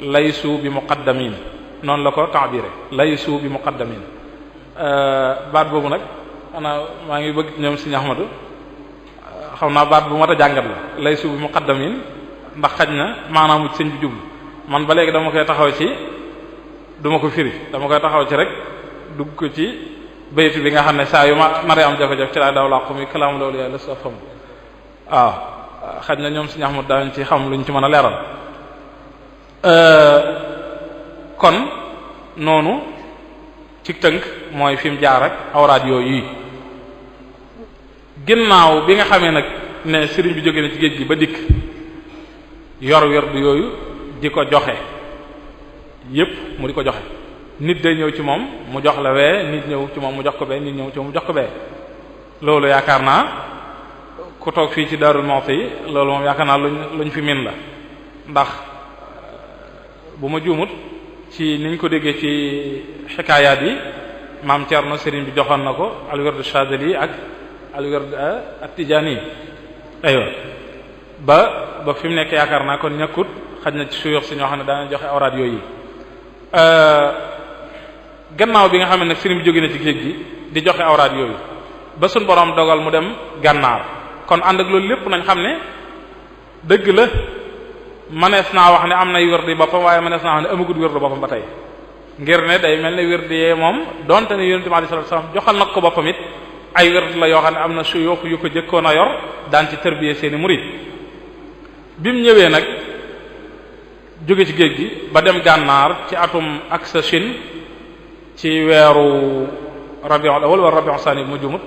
laysu bi muqaddamin noonu la ko ta'bire laysu bi muqaddamin baat boobu nag xanaa maa ngi bëgg ñoom Sëriñ Ahmadu xam naa baat bu mat a jàngat la laysu bi muqaddamin ndax xaj na maanaam sëñ bi jublu man ba léegi dama koy taxaw ci duma ko firi dama koy taxaw ci rek dugg ko ci baytu bi nga xam ne saa yu ma naree am jafe-jafe ci laa daw làqu mi kalaamu loolu yaay la sa fam waaw xaj na ñoom Sëriñ Ahmadu daañu ci xam luñ ci mën a leeral kon noonu ci tënk mooy fi mu jaar ak awraad yooyu ginnaaw bi nga xamee nag ne sëriñ bi jóge na ci géej gi ba dikk yor werdu yooyu di ko joxe yépp mu di ko joxe nit day ñëw ci moom mu jox la wee nit ñëw ci moom mu jox ko bee nit ñëw ci moom mu jox ko bee loolu yaakaar naa ku toog fii ci Darou Moukhty yi loolu moom yaakaar naa luñ fi min la ndax bu ma juumut ci niñ ko déggee ci xikaayaat yi maam Thierno sëriñ bi joxoon na ko alwirdu Chadili ak alwirdu at-Tijani aywa ba fi mu nekk yaakaar naa kon ñàkkut xaj na ci suyux si ñoo xam ne daana joxe awraad yooyu gannaaw bi nga xam ne nag sëriñ bi jóge na ci géej gi di joxe awraad yooyu ba suñ borom dogal mu dem gànnaar kon ànd ak loolu lépp nañ xam ne dëgg la manees naa wax ne am nay wérdi boppam waaye manees naa wax ne amagut wérdu boppam ba tey ngir ne day mel ne wérdi yee moom donte ne yonente bi sallallahu alayhi wasallam joxal nag ko boppam it ay wérd la yoo xam ne am na suyuux yu ko jëkkoon a yor daan ci tërbiye seeni murid bi mu ñëwee nag jóge ci géej gi ba dem gànnaar ci atum ak sa Chine ci weeru rabiul awal wala rabiul sani mu jumut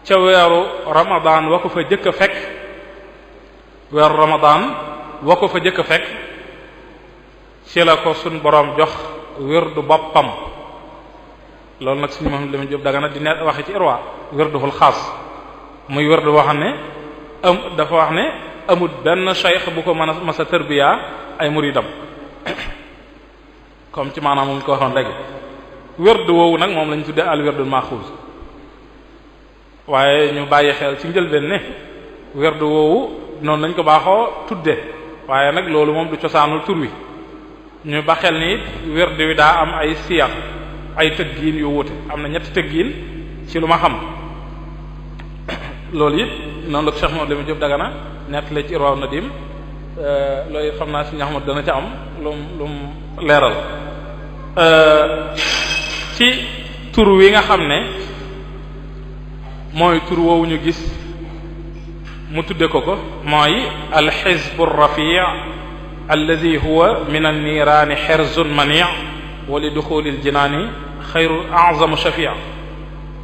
ca weeru ramadan wa ko fa jëkk a fekk weeru ramadan wa ko fa jëkk a fekk ci la ko suñ boroom jox wérdu boppam loolu nag suñu Muhammad Lamin Jóob Dagana di net waxe ci irwa wérduhul xaas muy wérdu boo xam ne dafa wax ne amul benn cheikh bu ko mën a masa tërbiya ay muridam comme ci maanaam mu ko waxoon léegi wérdu woowu nag moom lañ tuddee al wérdul maxuus waaye ñu bàyyi xel ci njëlbeen ne wérdu woowu noonu lañ ko baaxoo tudde waaye nag loolu moom du cosaanul tur wi ñu ba xel ni wérdu wi daa am ay siyaq ay tëggiin yu wuute am na ñetti tëggiin ci lu ma xam loolu it noonu la ko Cheikh Mouhamed Lamine Diop Dagana nettali ci Irwa Nadim loolu it xam naa si ñaxamat dana ca am lum leeral ci tur wi nga xam ne mooy tur woowu ñu gis mu tudde ko mooy alxizbu rafi' alladi huwa min an-niiraani xirzun mani' wa li duxulil jinaani xayru a'zamu shafi'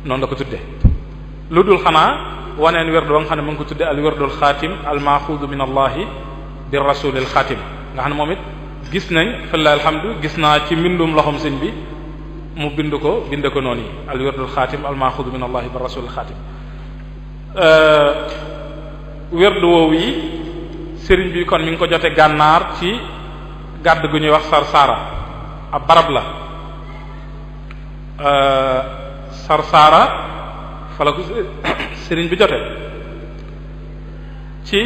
noonu la ko tudde lu dul xanaa waneen werdu ba nga xam ne mu ngi ko tudde al werdul xaatim al maaxuudu min allahi bi rasulil xaatim nga xam ne moom it gis nañ fillahi alhamdu gis naa ci mbindum loxom sëñ bi mu bind ko noonu yi al werdul xaatim al maaxuudu min allahi bi rasulil xaatim werdu woowu yi sëriñ bi kon mi ngi ko jote gànnaar ci gàdd gu ñuy wax Sarsara ab barab la Sarsara fa la ko sëriñ bi jote ci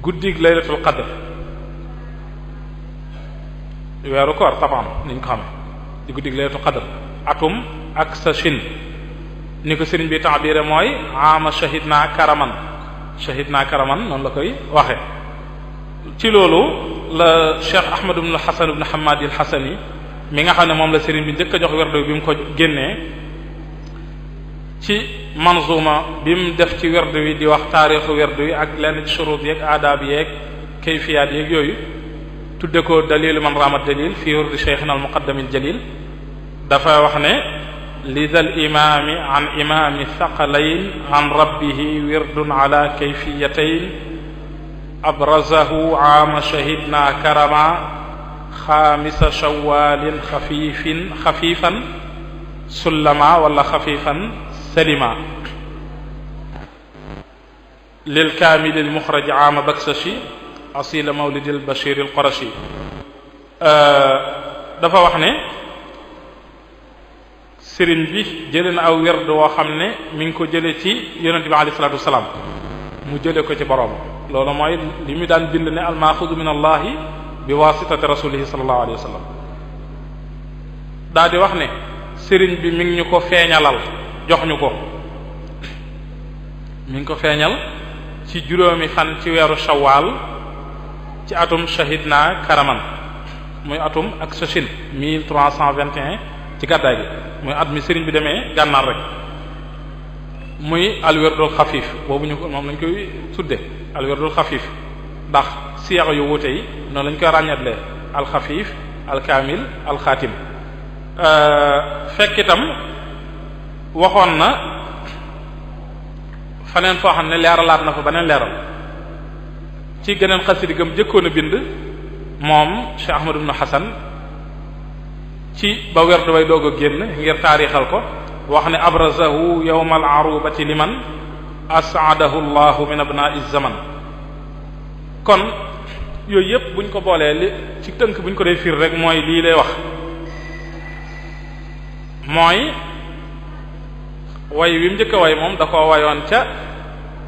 guddig laylatul qadr weeru koor tabaan niñ ko xame ci guddig laylatul qadr atum ak sa Chine ni ko sëriñ bi taabire mooy ama shahidna karaman noonu la koy waxe ci loolu la Cheikh Ahmad ibn Hasan ibn Hamad al-Hasani mi nga xam ne moom la sëriñ bi njëkk a jox werdo bi mu ko génnee ci manzuma bi mu def ci werdo wi di wax taarixu werdo wi ak lenn ci shurut yeeg aadaab yeeg kayfiyaat yeeg yooyu tudde ko dalilu man rama dalil fi wirdi cheikhina al muqaddam al jalil dafa wax ne lidal imaami an imaami thaqalayn an rabbihi wirdun ala kayfiyatayn abrazahu aama shahidna karama xaamisa shawalin xafifan sullama wala xafifan salima lil kaamil al muxraj aama baksashi asila mawlid al bashir al qurashi dafa wax ne sëriñ bi jële na aw werd woo xam ne mi ngi ko jële ci yonente bi alayhi salatu wasalaam mu jële ko ci boroom loolu mooy li mu daan bind ne al maaxudu min allahi bi wasitati rasulihi sallallahu alayhi wa sallam daa di wax ne sëriñ bi mi ngi ñu ko feeñalal jox ñu ko mi ngi ko feeñal ci juróomi fan ci weeru shawaal ci atum shahidna karaman muy atum ak sochin 1321 ci gàddaay gi muy at mi sëriñ bi demee gànnaar rek muy alwerdul xafiif boobu ñu ko moom lañ koy tudde alwerdul xafiif ndax siyaxa yu wuute yi noonu lañ koy ràññatle alxafiif alkaamil alxaatim fekk itam waxoon na faneen foo xam ne leeralaat na fa beneen leeral ci geneen xasidi gam jëkkoon a bind moom Cheikh Ahmad ibn Hasan ci ba werdu way doog a génn ngir taarixal ko wax ne abrazahu yawma al-arubati liman as'adahu Allahu min abna'i zaman kon yooyu yëpp buñ ko boolee li ci tënk buñ ko dee fiir rek mooy lii lay wax mooy way wi mu njëkk a way moom da koo wayoon ca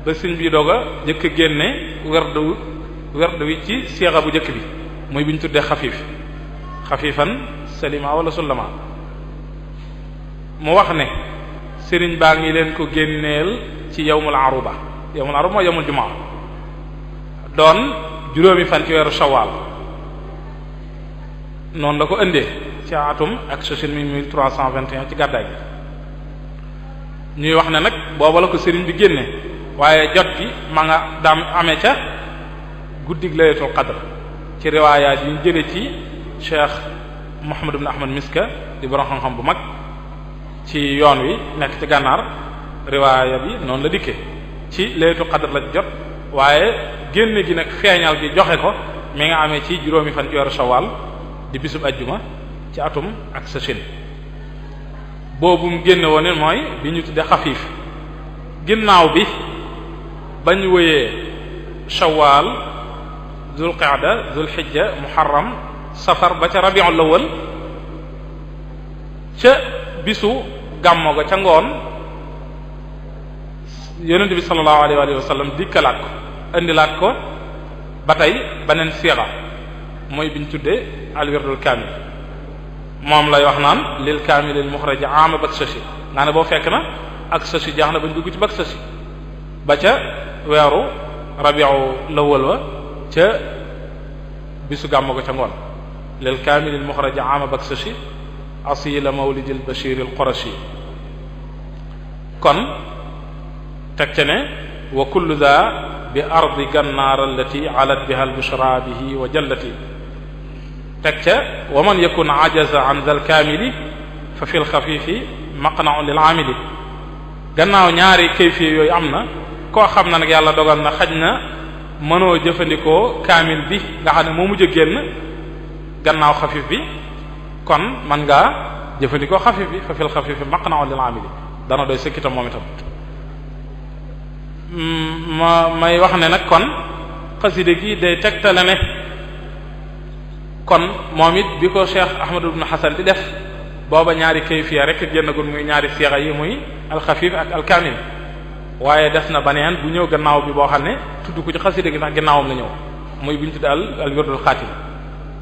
ba sëñ bi doog a njëkk a génne werdu wi ci seexa bu njëkk bi muy bi ñu tuddee xafifan salima wala sullama mu wax ne sëriñ baa ngi leen ko génneel ci yawmul aruba mooy yawmul jumaa doon juróomi fan ci weeru shawaal noonu la ko indee ci atum ak sosin 1321 ci gàddaay bi ñuy wax ne nag booba la ko sëriñ bi génne waaye jot gi ma nga daam amee ca guddig laylatul qadr ci riwaayaat yi ñu jële ci Cheikh Muhammad ibn Ahmad Miska di borom xam-xam bu mag ci yoon wi nekk ci gànnaar riwaaya bi noonu la dikkee ci laylatul qadr la jot waaye génne gi nag feeñal gi joxe ko mi nga amee ci juróomi fan ci weeru shawal di bisub ajjuma ci atum ak sa sin boobu mu génne woon mooy bi ñu tuddee xafiif ginnaaw bi bañ wëyee shawal zul qaada zul xijja muharram safar ba ca rabiul awwal ca bisu gàmmo ga ca ngoon yonent bi sallallahu alayhi wa sallam dikkalaat ko indilaat ko ba tey beneen siira mooy biñ tuddee alwirdul kaamil moom lay wax naan lil kaamilil muxraji ama bak sashi naa ne boo fekk na ak sashi jaax na bañ dugg ci bak sashi ba ca weeru rabiu lawal wa ca bisu gàmmo ko ca ngoon lil kaamilil muxraji ama bak sashi asila mawlidil bashiril qurashi kon teg ca ne wa kullu daa bi ardi gannaar allati alat biha albushra bihi wa jallati teg ca wa man yakun ajaza an zal kaamili fa fi lxafifi maqna'un lil aamili gannaaw ñaari kayfiye yooyu am na koo xam na nag yàlla dogal na xaj na mënoo jëfandikoo kaamil bi nga xam ne moo mujj a génn gannaaw xafif bi kon man ngaa jëfandikoo xafif bi fa fi lxafifi maqna'un lil aamili dana doy sëkkitam moom itam may wax ne nag kon xaside gi day tegtale ne kon moom it bi ko Cheikh Ahmad ibn Hasan di def booba ñaari kayfiya rek génnagul muy ñaari siira yi muy alxafif ak alkaamil waaye des na baneen bu ñëw gannaaw bi boo xam ne tudd ko ci xaside gi ndax gannaawam la ñëw muy bu ñu tudd al wirdul xaatim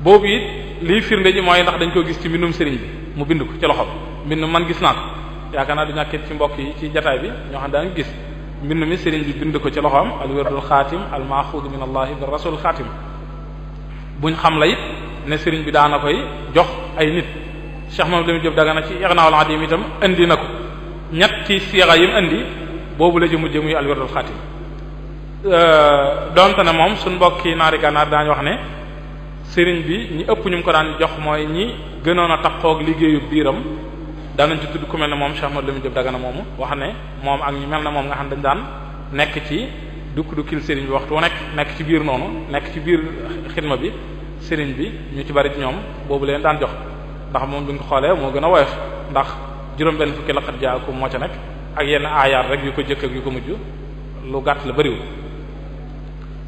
boobu it liy firnde ji mooy ndax dañ ko gis ci mbindum sëriñ bi mu bind ko ci loxo mbind man gis naa ko yaakaar naa du ñàkkit ci mbokk yi ci jataay bi ñoo xam daan gis mbind mi sëriñ bi bind ko ci loxoom al wirdul xaatim al maaxuud min allahi bi rasul xaatim buñ xam la it ne sëriñ bi daana koy jox ay nit Cheikh Mamadou Lamine Diop Dagana ci Ignaul Adim itam indi na ko ñetti siixa yim indi boobu la ci mujj muy al wirdul xaatim donte ne moom suñ mbokki naari gànnaar daañu wax ne sëriñ bi ñi ëpp ñu ko daan jox mooy ñi gënoon a taqoog liggéeyu biiram daanañ ci tudd ku mel ne moom Cheikh Mamadou Lamine Diop Dagana moomu wax ne moom ak ñu mel ne moom nga xam dañ daan nekk ci dukk-dukkil sëriñ bi waxtu wu nekk ci biir noonu nekk ci biir xidma bi sëriñ bi ñu ci bari ci ñoom boobu leen daan jox ndax moom bi nga ko xoolee moo gën a woyof ndax juróom-benn fukki laqad jaakum moo ca nekk ak yenn aayaat rek yu ko jëkk ak yu ko mujj lu gàtt la bariwul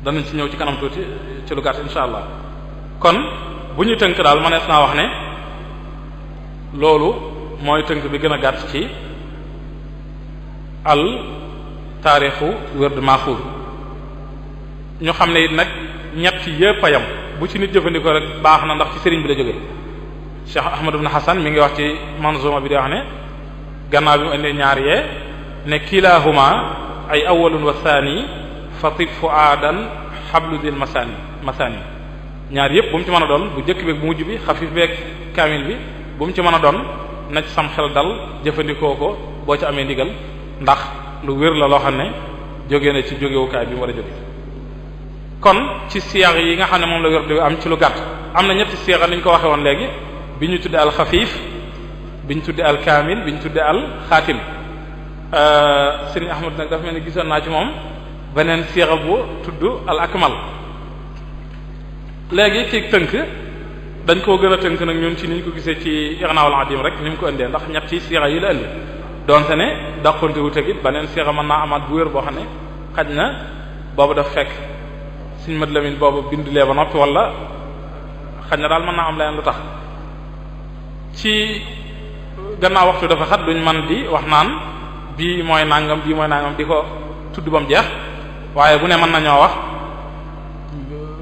danañ ci ñëw ci kanam tuuti ci lu gàtt insha allah kon bu ñu tënk daal mënees naa wax ne loolu mooy tënk bi gën a gàtt ci al taarixu wërd maaxuud ñu xam ne it nag ñett yépp a yam bu ci nit jëfandikoo rek baax na ndax ci sëriñ bi la jógee Cheikh Ahmad ibn Hasan mi ngi wax ci manzuma bi di wax ne gannaaw bi mu indee ñaar yee ne kilahuma ay awwalun wa thani fatib fuadan hablu dil masani ñaar yépp bu mu ci mën a doon bu jëkk beeg bu mujj bi xafif beeg kaamil bi bu mu ci mën a doon na ci sam xel dal jëfandikoo ko boo ci amee ndigal ndax lu wér la loo xam ne jóge na ci jógewukaay bi mu war a jóge kon ci siyaaq yi nga xam ne moom la wér di am ci lu gàtt am na ñetti siyaaq ni ñu ko waxee woon léegi bi ñu tudde al xafiif bi ñu tudde al kaamil bi ñu tudde al xaatim Sëriñ Ahmad nag dafa mel ni gisoon naa ci moom beneen siyaaq bu tudd al akmal léegi ci tënk dañ koo gën a tënk nag ñun ci ni ñu ko gisee ci Ignaul Adim rek ni mu ko indee ndax ñetti siyaaq yi la indi donte ne dàqonte wu teg it beneen siyaaq mën naa amaat bu wér boo xam ne xaj na boobu daf fekk Sëriñ Mat Lamin boobu bindulee ba noppi wala xaj na daal mën naa am leneen lu tax ci gannaaw waxtu dafa xat duñ man di wax naan bii mooy nangam di ko tudd ba mu jeex waaye bu ne mën nañoo wax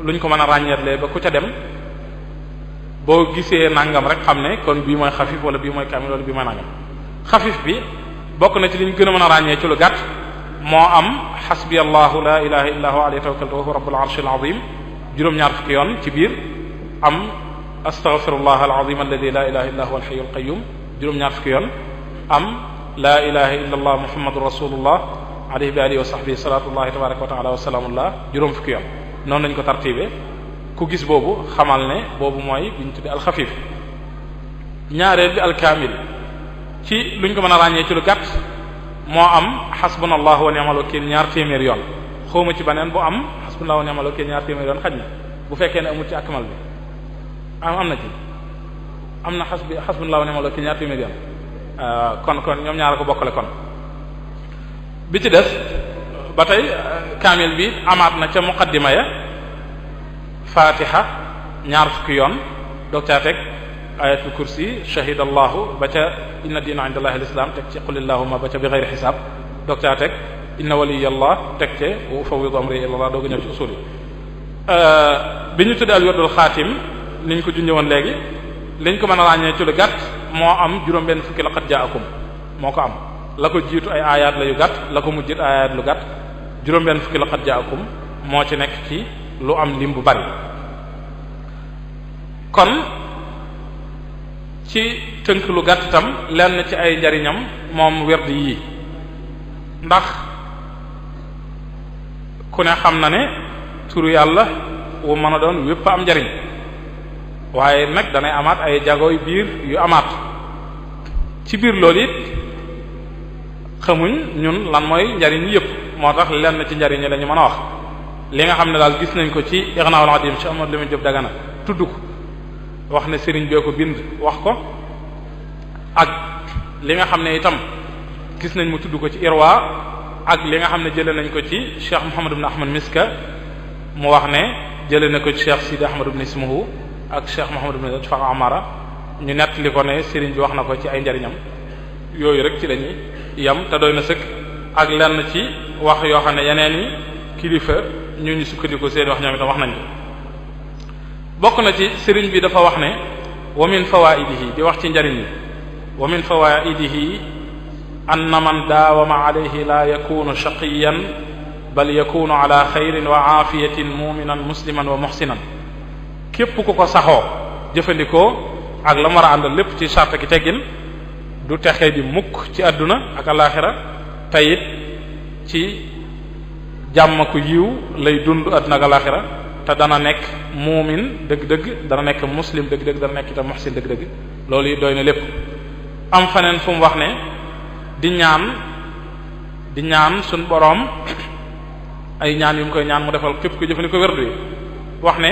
luñ ko mën a ràññeetlee ba ku ca dem boo gisee nangam rek xam ne kon bii mooy xafif wala bii mooy kaamil wala bii mooy nangam xafif bi bokk na ci li ñu gën a mën a ràññee ci lu gàtt moo am xasbi allahu la ilaha illa huwa alayhi tawakkaltu wa huwa rabbul arshil azim juróom-ñaar fukki yoon ci biir, am astaghfirullah alazim alladi la ilaha illa huwa alhayyul qayyum juróom-ñaar fukki yoon, am la ilaha illa allah muhammadur rasulullah alayhi bi alihi wa sahbihi salatullahi tabaraka wa taala wa salaamullah juróom fukki yoon. noonu lañ ko tartibe. ku gis boobu xamal ne boobu mooy bi ñu tudde alxafif. ñaareel bi alkaamil ci luñ ko mën a ràññee ci lu gàtt moo am xasbunallahu wa ni'mal wakiil ñaar téeméer yoon. xawma ci beneen bu am xasbunallahu wa ni'mal wakiil ñaar téeméer yoon xaj na bu fekkee ne amul ci akmal bi am na ci am na xasbunallahu wa ni'mal wakiil ñaar téeméer yoon. kon ñoom ñaar ko bokkale kon. bi ci des ba tey kaamil bi amaat na ca muqaddima ya fatiha ñaar fukki yoon doog caa teg ayatul kursi shahida allahu ba ca inna diina inda allahi alislam teg ci qul illahumma ba ca bi ghayri xisaab doog caa teg inna waliyallah teg ce wa ufawwidu amri ila allah doog a ñëw ci usul yi. bi ñu tuddee al wirdul xaatim niñ ko junjee woon léegi liñ ko mën a ràññee ci lu gàtt moo am juróom-benn fukki laqad jaakum moo ko am. la ko jiitu ay ayaat la yu gàtt la ko mujjit ay ayaat lu gàtt juróom-benn fukki laqad jaakum moo ci nekk ci lu am lim bu bari. kon ci tënk lu gàtt itam lenn ci ay njariñam moom werd yii ndax ku ne xam na ne turu yàlla wu mën a doon wépp am njariñ waaye nag danay amaat ay jagooy biir yu amaat ci biir loolu it xamuñ ñun lan mooy njariñ yëpp moo tax lenn ci njariñ yi la ñu mën a wax li nga xam ne daal gis nañ ko ci Ighnaaul Adim Cheikh Ahmadou Lamine Diop Dagana tudd ko wax ne sëriñ bee ko bind wax ko ak li nga xam ne itam gis nañ mu tudd ko ci Irwa ak li nga xam ne jëlee nañ ko ci Cheikh Muhammad ibn Ahmad Miska mu wax ne jëlee na ko ci Cheikh Sidi Ahmad ibn Ismuhu ak Cheikh Muhammad ibn Shafaq Amara ñu nettali ko ne sëriñ bi wax na ko ci ay njariñam yooyu rek ci lañuy yam te doy na sëkk ak lenn ci wax yoo xam ne yeneen yi kilifa ñu sukkandiku seen wax ñoom itam wax nañ ko bokk na ci sëriñ bi dafa wax ne wa min fawaidihi di wax ci njariñ yi wa min fawaidihi anna man daawama alayhi la yakunu shaqiyan bal yakunu ala xayrin wa aafiyatin muminan musliman wa muhsinan képp ku ko saxoo jëfandikoo ak la mu war a àndal lépp ci sart ki teggin du texee di mukk ci àdduna ak alaxira tayit ci jàmm ku yiw lay dund àdduna ak alaxira te dana nekk muumin dëgg-dëgg dana nekk muslim dëgg-dëgg dana nekk itam muhsin dëgg-dëgg loolu yi doy na lépp am feneen fu mu wax ne di ñaan suñ boroom ay ñaan yu mu koy ñaan mu defal képp ko jëfandikoo werdu yi wax ne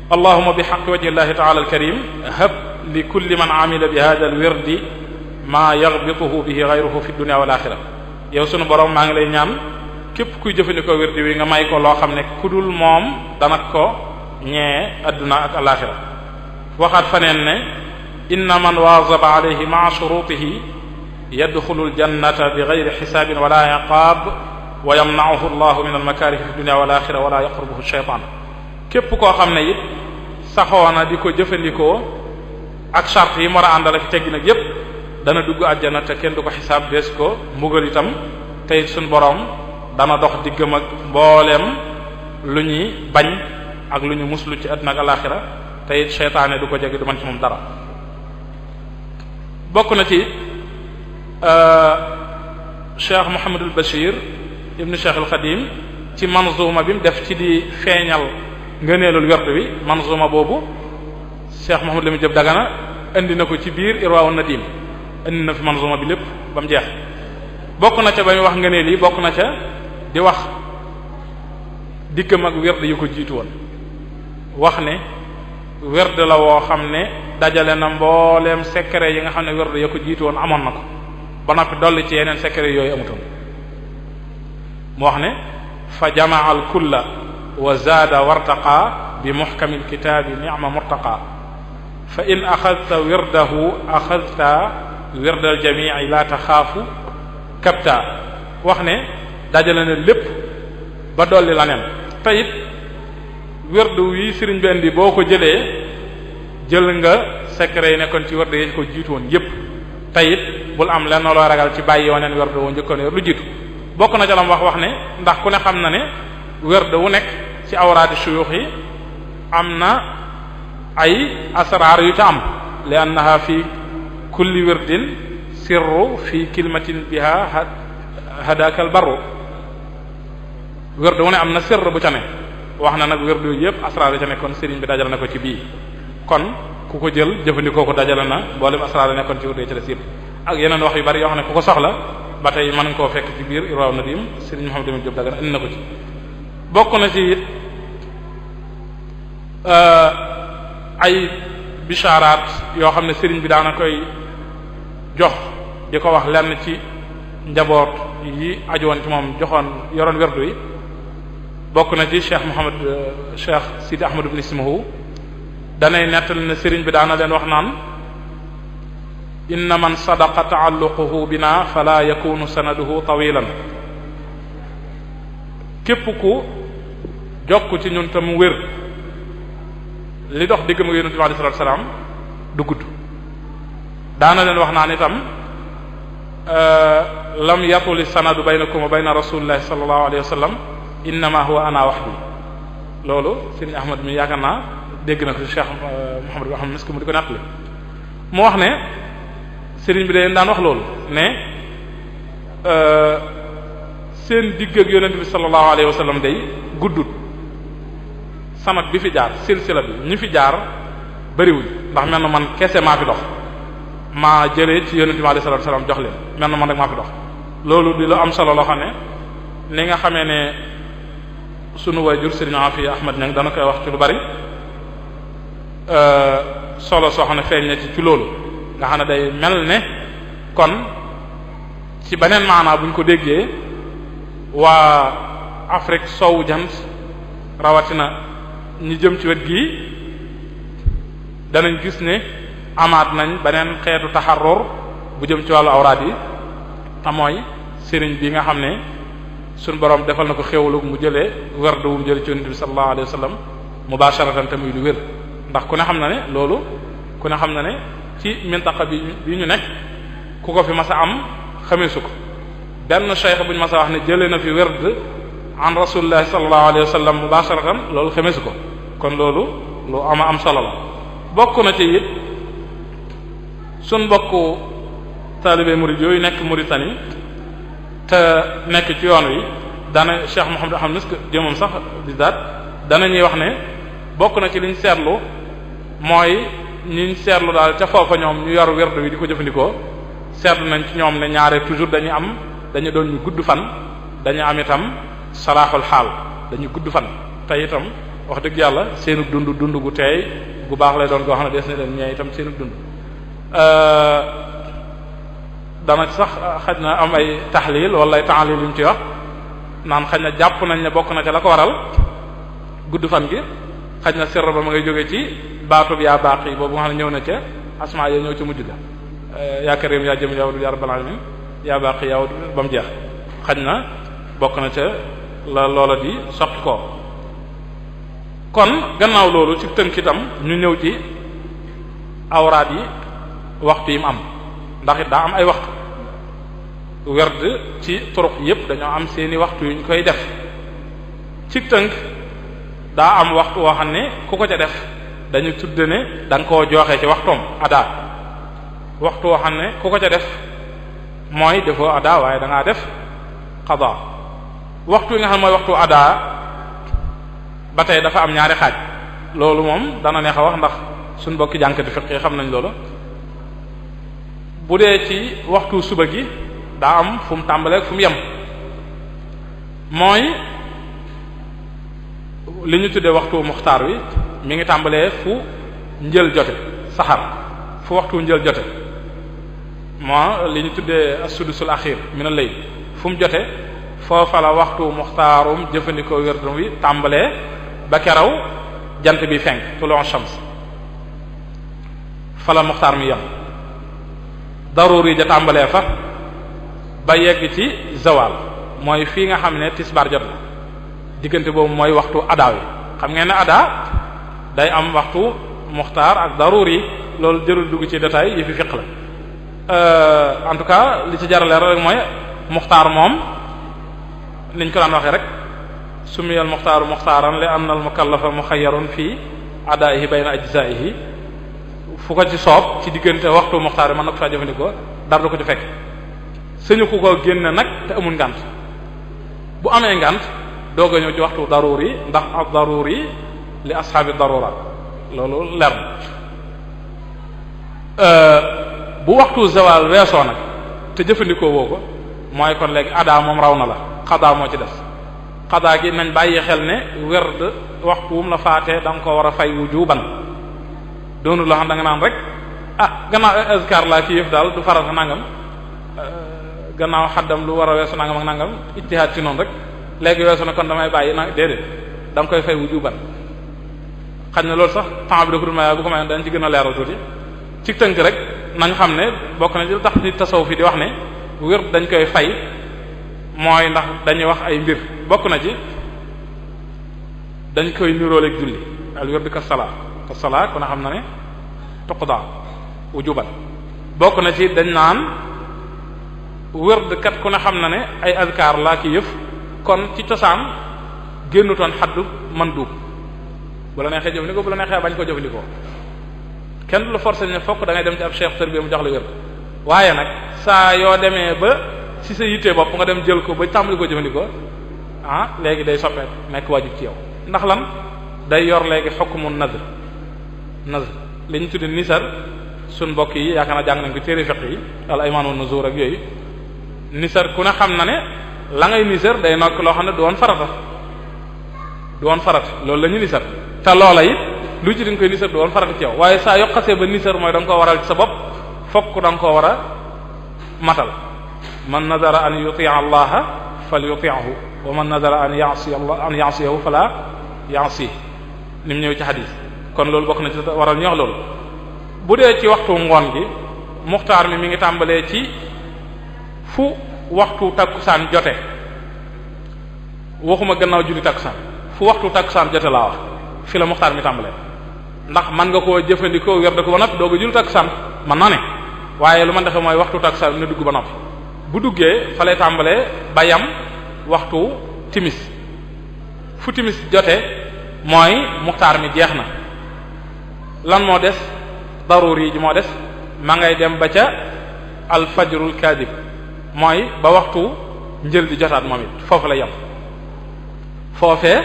allahumma bi haqqi wajhi llahi ta'ala al-karim hab li kulli man amila bi hadha al-wirdi ma yaghbituhu bihi ghayruhu fi dunya wal akhirah yow sunu borom maa ngi lay ñaan képp kuy jëfandikoo wirdi wi nga may ko loo xam ne ku dul moom dana ko ñee adduna ak alaxira waxaat faneen ne inna man waazaba alayhi ma'a shurutihi yadxulu aljannata bi ghayri xisaabin wala iqaab wa yamna'uhu allahu min almakarihi fi dunya wal akhirah wala yaqrubuhu shaytaan képp koo xam ne it saxoona di ko jëfandikoo ak charte yi mu war a àndal ak teggi nag yépp dana dugg àjjana te kenn du ko xisaab dees ko mbugal itam te it suñ boroom dana dox diggam ak mbooleem lu ñuy bañ ak lu ñu muslu ci àdduna ak alaxira te it seytaane du ko jege du man ci moom dara bokk na ci Cheikh Mouhamadul Bachir ibnu Cheikh al Xadim ci manzuma bi mu def ci di feeñal ngëneelul werd wi manzuma boobu Cheikh Mouhamadou Lamine Diop Dagana indi na ko ci biir Irwaawu Nadim indi na fi manzuma bi lépp ba mu jeex bokk na ca ba muy wax ngëneel yi bokk na ca di wax diggam ak werd yu ko jiitu woon wax ne werd la woo xam ne dajale na mbooleem secret yi nga xam ne werd ya ko jiitu woon amoon na ko ba noppi dolli ci yeneen secret yooyu amutoon mu wax ne fa jamaa al kulla wa zaada wartaqa bi muhkamil kitaabi ni'ma murtaqa fa in axadta wirdahu axadta wirdal jamii la taxaafu kapta wax ne dajale na lépp ba dolli la nen te it wirdu yi sëriñ bi indi boo ko jëlee jël nga secret yi nekkoon ci wirdu yi ko jiitu woon yépp te it bul am lenn loo ragal ci bàyyi woneen wirdu wu njëkkoon yor lu jiitu bokk na ca lam wax ne ndax ku ne xam na ne werd wu nekk ci awraadi shuyuux yi am na ay asraar yu ca am li annaha fi kulli wirdin sirru fi kalimatin biha hadakal barru werd wu ne am na sirr bu ca ne wax na nag werd yooyu yëpp asraar yu ca nekkoon sëriñ bi dajale na ko ci bii kon ku ko jël jëfandikoo ko dajale na mboolem asraar yu nekkoon ci werd ci des yëpp ak yeneen wax yu bari yoo xam ne ku ko soxla ba tey mën nga koo fekk ci biir Irwaa Nadim sëriñ Muhammad Amin Diop Dagana indi na ko ci bokk na ci it ay bishaaraat yoo xam ne sëriñ bi daana koy jox di ko wax lenn ci njaboot yi ajowoon ci moom joxoon yoroon werdu yi bokk na ci Cheikh Sidi Ahmad ibn Ismahu danay nettali ne sëriñ bi daana leen wax naan inna man sadaqa taalluquhu bina fala yakunu sanaduhu tawilan képp ku jokk ci ñun tam wér li dox digg ma yonent bi alayhi salaatu salaam du gudd daana leen wax naan itam lam yatuli sanadu baynakum wa bayna rasulillahi sallallahu alayhi wa sallam innama huwa ana wahdi loolu sëriñ Ahmad mi yaakaar naa dégg na ko ci Cheikh Mouhamadou xam ne mu di ko nettali mu wax ne sëriñ bi day daan wax loolu ne seen digg ak yonent bi sallallahu alayhi wa sallam day guddut sanad bi fi jaar silsila bi ñi fi jaar bëriwuñ ndax mel na man kese maa fi dox maa jëlee ci yonent bi alayhi salatu wasallam jox leen mel na man rek maa fi dox loolu di lu am solo loo xam ne ni nga xamee ne sunu waajur sëriñ Afi Ahmad Ñang dana koy wax ci lu bari solo soo xam ne feeñ na ci loolu nga xam ne day mel ne kon ci beneen maanaa buñ ko déggee waa Afrique sowu jant rawatina ñi jëm ci wet gii danañ gis ne amaat nañ beneen xeetu taxarrur bu jëm ci wàllu awraad yi te mooy sëriñ bi nga xam ne suñ borom defal na ko xéwlu mu jëlee werd wu mu jëlee ci yonent bi sallallahu alayhi wa sallam mubasharatan tamit lu wér ndax ku ne xam na ne loolu ku ne xam na ne ci mintaqa bi ñu nekk ku ko fi mas a am xameesu ko benn cheikh bu ñu mas a wax ne jëlee na fi werd an rasulillahi sallallahu alayhi wa sallam mubasharatan loolu xameesu ko kon loolu lu am solo la bokk na ci it suñ mbokku taalibe murid yooyu nekk Mauritanie te nekk ci yoon wi dana Cheikh Mouhamed xam ne jëmam sax di daat dana ñuy wax ne bokk na ci liñ seetlu mooy ñiñ seetlu daal ca foofa ñoom ñu yor werd wi di ko jëfandikoo seetlu nañ ci ñoom ne ñaare toujours dañu doon ñu gudd fan dañu am itam salaaxul xaal dañu gudd fan te itam wax dëgg yàlla seenu dund gu teey gu baax lay doon goo xam ne des na leen ñee itam seenu dund dana sax xaj na am ay taxlil wala ay taalil yu mu ci wax naan xaj na jàpp nañ ne bokk na ca la ko waral gudd fan gi xaj na sirr ba ma ngay jóge ci baatub yaa baaqi boobu nga xam ne ñëw na ca asmaa ya ñëw ca mujj ga yaa karim yaa jëm yaa yaa rabbal alamin yaa baaqi yaa ba mu jeex xaj na bokk na ca la loola di soqi ko kon gannaaw loolu ci tënk itam ñu ñëw ci awraad yi waxtu yi mu am ndax it daa am ay waxtu werd ci turuq yépp dañoo am seeni waxtu yu ñu koy def ci tënk daa am waxtu woo xam ne ku ko ca def dañu tudd ne da nga koo joxe ci waxtoom ada waxtu woo xam ne ku ko ca def mooy defoo ada waaye da ngaa def qada waxtu yi nga xam ne mooy waxtu ada ba tey dafa am ñaari xaaj loolu moom dana neex a wax ndax suñ mbokki jànkati fiq yi xam nañ loolu bu dee ci waxtu suba gi daa am fu mu tàmbalee fu mu yem mooy li ñu tuddee waxtu muxtaar wi mi ngi tàmbalee fu njël jote saxar fu waxtu njël jote moo li ñu tuddee as-sudusul axir min al-layl fu mu jote foofa la waxtu muxtaarum jëfandikoo wérdum wi tàmbalee ba keraw jant bi fenk tulon shams fa la muxtaar mi yem daruri ja tàmbalee fa ba yegg ci zawal mooy fii nga xam ne tisbaar jot la diggante boobu mooy waxtu adaa wi xam ngeen ne adaa day am waxtu muxtaar ak daruri loolu jërul dugg ci détail yi fi fiq la en tout cas li ci jaraleer rek mooy muxtaar moom niñ ko daan waxee rek sumiyal muxtaaru muxtaaran li anna al mukallafa muxayyarun fii adaa'ihi bayna ajzaa'ihi fu ko ci soob ci diggante waxtu muxtaar mën na ko faa jëfandikoo dara du ko ci fekk suñu ku ko génne nag te amul ngànt bu amee ngànt doog a ñëw ci waxtu daruri ndax ak daruri li ashaabi darura loolu leer na bu waxtu zawal weesoo nag te jëfandikoo woo ko mooy kon léegi adaa moom raw na la xadaa moo ci des xadaa gi nañ bàyyi xel ne werd waxtu wum la faatee da nga ko war a fay wujuban doonu loo xam da nga naan rek gannaaw azkar laa kii yëf daal du farata nangam gannaaw xaddam lu war a weesu nangam ak nangam ijtihaad ci noonu rek léegi weesu na kon damay bàyyi na déedéet da nga koy fay wujuban xañ na loolu sax temps bi da ko dul may bu ko may dañ ci gën a leeral tuuti ci tënk rek nañ xam ne bokk na ci lu tax ci tasawuf fi di wax ne wér dañ koy fay mooy ndax dañuy wax ay mbir bokk na ci dañ koy niróoleeg julli al wird ka salaa kon a xam na ne tuqda wujuban bokk na ci dañ naan wird kat ku ne xam na ne ay azkar laa ki yëf kon ci cosaan génnutoon xaddu man duub bu la neexee jëfandikoo bu la neexee bañ ko jëfandikoo kenn du la forcé ne fokk da ngay dem ci ab cheikh tër bi mu jox la wér waaye nag saa yoo demee ba ci sa yittee bopp nga dem jël ko ba tàmbali ko jëfandikoo léegi day soppeeku nekk waajib ci yow ndax lan day yor léegi hukmu nazr li ñu tuddi nisar suñ mbokk yi yaakaar naa jàng nañ ko téere fiqh yi al ayman wan nuzur ak yooyu nisar ku ne xam na ne la ngay nisar day nokk loo xam ne du woon farata loolu la ñu nisar te loola it lu ci dañ koy nisar du woon farata ci yow waaye saa yokkasee ba nisar mooy da nga koo waral ci sa bopp fokk da nga koo war a matal man nadara an yutia allaha fal yuti'hu wa man nadara an ya'siyahu fala ya'si ni mu ñëw ci xadis kon loolu bokk na ci waral ñu wax loolu bu dee ci waxtu ngoon gi muxtaar mi ngi tàmbalee ci fu waxtu takkusaan jote waxuma gannaaw julli takkusaan fu waxtu takkusaan jote laa wax fi la muxtaar mi tàmbalee ndax mën nga koo jëfandikoo wer da ko ba noppi doog a julli takkusaan mën na ne waaye lu man defe mooy waxtu takkusaan na dugg ba noppi bu duggee fa lay tàmbalee ba yam waxtu timis fu timis jote mooy muxtaar mi jeex na lan moo des daruri ji moo des ma ngay dem ba ca alfajrul kadib mooy ba waxtu njël di jotaat moom it foofu la yem foofee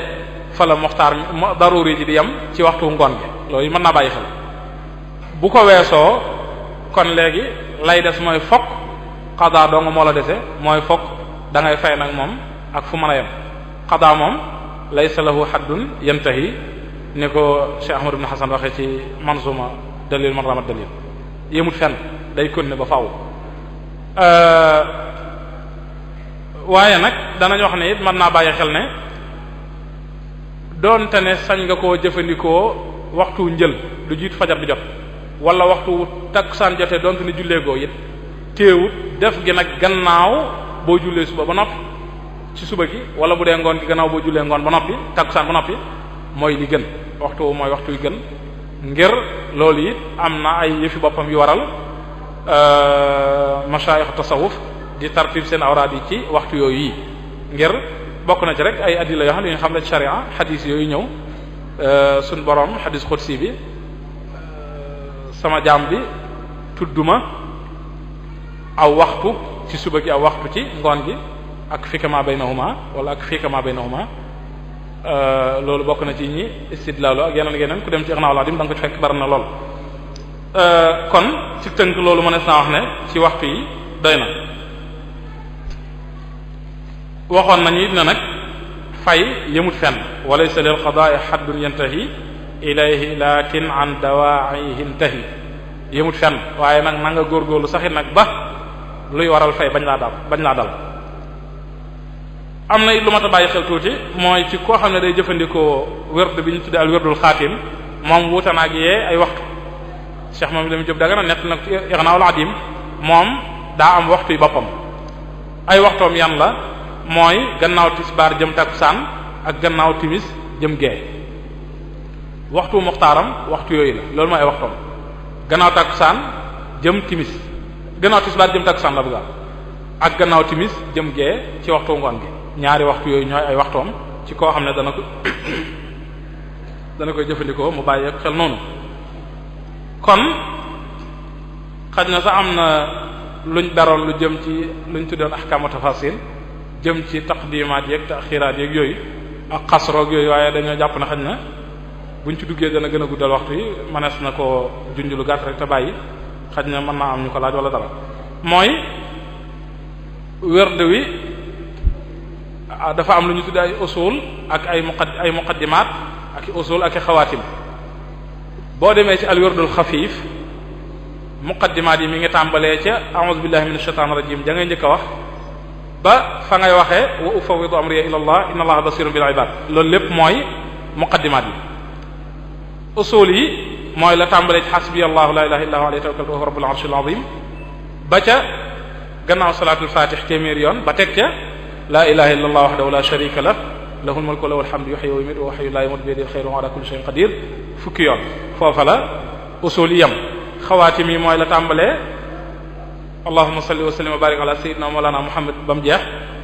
fa la muxtaar mi daruri ji di yem ci waxtu ngoon gi loolu mën naa bàyyi xel bu ko weesoo kon léegi lay des mooy fokk xadaa dong moo la dese mooy fokk da ngay fay nag moom ak fu mën a yem xadaa moom laysa lahu haddun yantahi ni ko Cheikh Ahmad ibn Hasan waxee ci manzuma dalil man ramat dalil yemut fenn day continuer ba faaw waaye nag danañ wax ne it mën naa bàyyi xel ne doonte ne sañ nga koo jëfandikoo waxtu njël lu jiitu fajar di jot wala waxtu takkusaan jotee doonte ne julleegoo it téewut def gi nag gannaaw boo jullee suba ba noppi ci suba gi wala bu dee ngoon gi gannaaw boo jullee ngoon ba noppi takkusaan ba noppi mooy li gën waxtu mooy waxtu yu gën ngir loolu it am na ay yëfi boppam yu waral mashayikh tasawuf di tartib seen awraad yi ci waxtu yooyu yi ngir bokk na ci rek ay addila yoo xam ne ñu xam ne ci sharia xadis yooyu ñëw suñ borom xadis xudsi bi sama jaam bi tudduma aw waxtu ci suba gi aw waxtu ci ngoon gi ak fikama baynahuma wala ak fikama baynahuma loolu bokk na ci ñi istidlaalu ak yeneen ku dem ci Ighnaa'ul Adiim da nga ko ci fekk bari na lool kon ci tënk loolu mënees naa wax ne ci waxtu yi doy na waxoon nañu it ne nag fay yëmut fenn walaysa lil qadaa'i haddun yantahi ilayhi lakin an dawaa'ihi intahi yëmut fenn waaye nag na nga góorgóorlu saxit nag ba luy waral fay bañ laa dal am na it lu ma ta bàyyi xel tuuti mooy ci koo xam ne day jëfandikoo werd bi ñu tuddee al werdul xaatim moom wuute na ak yee ay waxtu Cheikh moom la mu jëb daga na nett nag ci Ighnaa'ul Adiim moom daa am waxtu yu boppam ay waxtoom yan la mooy gannaaw tisbaar jëm takkusaan ak gannaaw timis jëm gee waxtu muxtaaram waxtu yooyu la loolu mooy ay waxtoom gannaaw takkusaan jëm timis gannaaw tisbaar jëm takkusaan la bëgga ak gannaaw timis jëm gee ci waxtu ngoon gi ñaari waxtu yooyu ñooy ay waxtoom ci koo xam ne dana koy jëfandikoo mu bàyyi xel noonu. kon xaj na sax am na luñ beroon lu jëm ci luñ tuddoon ahkaamu tafasil jëm ci taqdimaat yeeg taxiraat yeeg yooyu ak xasroog yooyu, waaye dañoo jàpp na xaj na buñ ci duggee dana gën a guddal waxtu yi, mënees na ko junj lu gàtt rek te bàyyi, xaj na mën naa am ñu ko laaj wala dara. mooy werd wi dafa am lu ñu tuddee ay usul ak ay muqaddimaat ak i usul ak i xawaatim. boo demee ci al werdul xafiif muqaddimaat yi mi ngi tàmbalee ca a'udhu billahi minash shaitanir rajim ja ngay njëkk a wax ba fa ngay waxee wa ufawwidu amri ila allah inna allaha basirun bil ibad. loolu lépp mooy muqaddimaat yi. usul yi mooy la tàmbalee ci xasbi allahu la ilaha illa huwa alayhi tawakkaltu wa huwa rabbul arshil azim ba ca gannaaw salaatul fatih téeméer yoon ba teg ca la ilaha illa allah wahdahu la sharika lah lahul mulku wa lahul hamdu yuhyi wa yumiitu wa huwa hayyun la yamuutu bi yadihi al-khayru wa huwa ala kulli shay'in qadir fukki yoon. foofa la usul yi yam. xawaatim yi mooy la tàmbalee allahumma salli wa sallim wa barik ala sayyidina wa mawlana muhammad ba mu jeex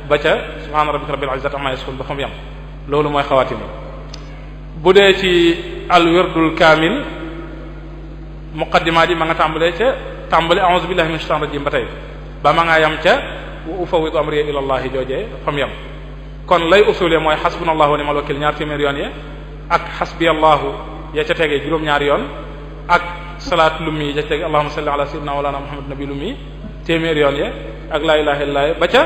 ba ca subhana rabbika rabbil izzati amma yasifun ba fa mu yam. loolu mooy xawaatim yi. bu dee ci al wirdul kaamil muqaddimaat yi ma nga tàmbalee ca tàmbale a'udhu billahi minash shaitanir rajim ba tey ba ma nga yam ca wa ufawwidu amri ila allah joojee fa mu yam. kon lay usulee mooy xasbunallahu wa ni'mal wakil ñaar téeméer yoon ya ak xasbiyallahu ya ca tegee juróom-ñaari yoon ak salaat lummi ya ca tege allahumma salli ala sayyidina wa lana muhammad nabi lummi téeméer yoon ya ak la ilaha illallah ba ca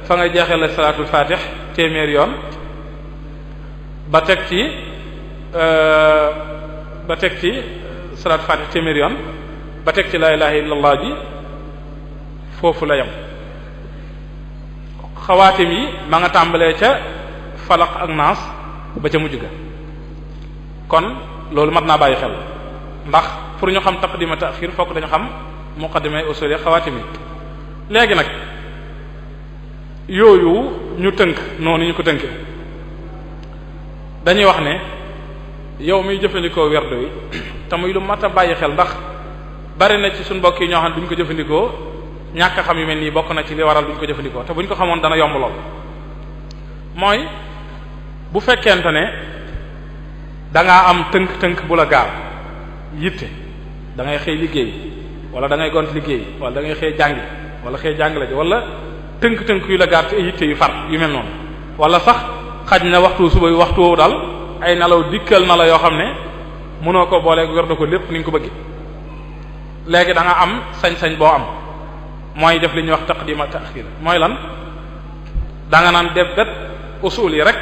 fa nga jeexee la salaatul fatih téeméer yoon ba teg ci salaatul fatih téeméer yoon ba teg ci la ilaha illallah ji foofu la yam. xawaatim yi ma nga tàmbalee ca falaq ak naas ba ca mujj ga. kon loolu mat naa bàyyi xel ndax pour ñu xam taqdima ta'khir fokk dañu xam muqaddima usul yi xawaatim yi. léegi nag yooyu ñu tënk noonu ñu ko tënkee dañuy wax ne yow miy jëfandikoo werdo yi te muy lu mat a bàyyi xel ndax bari na ci suñ mbokk yi ñoo xam ne duñ ko jëfandikoo. ñàkk a xam yu mel nii bokk na ci li waral duñ ko jëfandikoo te buñ ko xamoon dana yomb lool. mooy bu fekkente ne da ngaa am tënk-tënk bu la gaaw yitte da ngay xëy liggéey wala da ngay gont liggéey wala da ngay xëy jàngi wala xëy jàngale ji wala tënk-tënk yu la gaar ci ay yitte yu far yu mel noonu wala sax xaj na waxtu suba yu waxtu woowu daal ay nelaw dikkal na la yoo xam ne mënoo ko booleeg wer na ko lépp ni nga ko bëgg. léegi da nga am sañ-sañ boo am. mooy def li ñuy wax taqdima ta'khir mooy lan da nga naan debet usul yi rek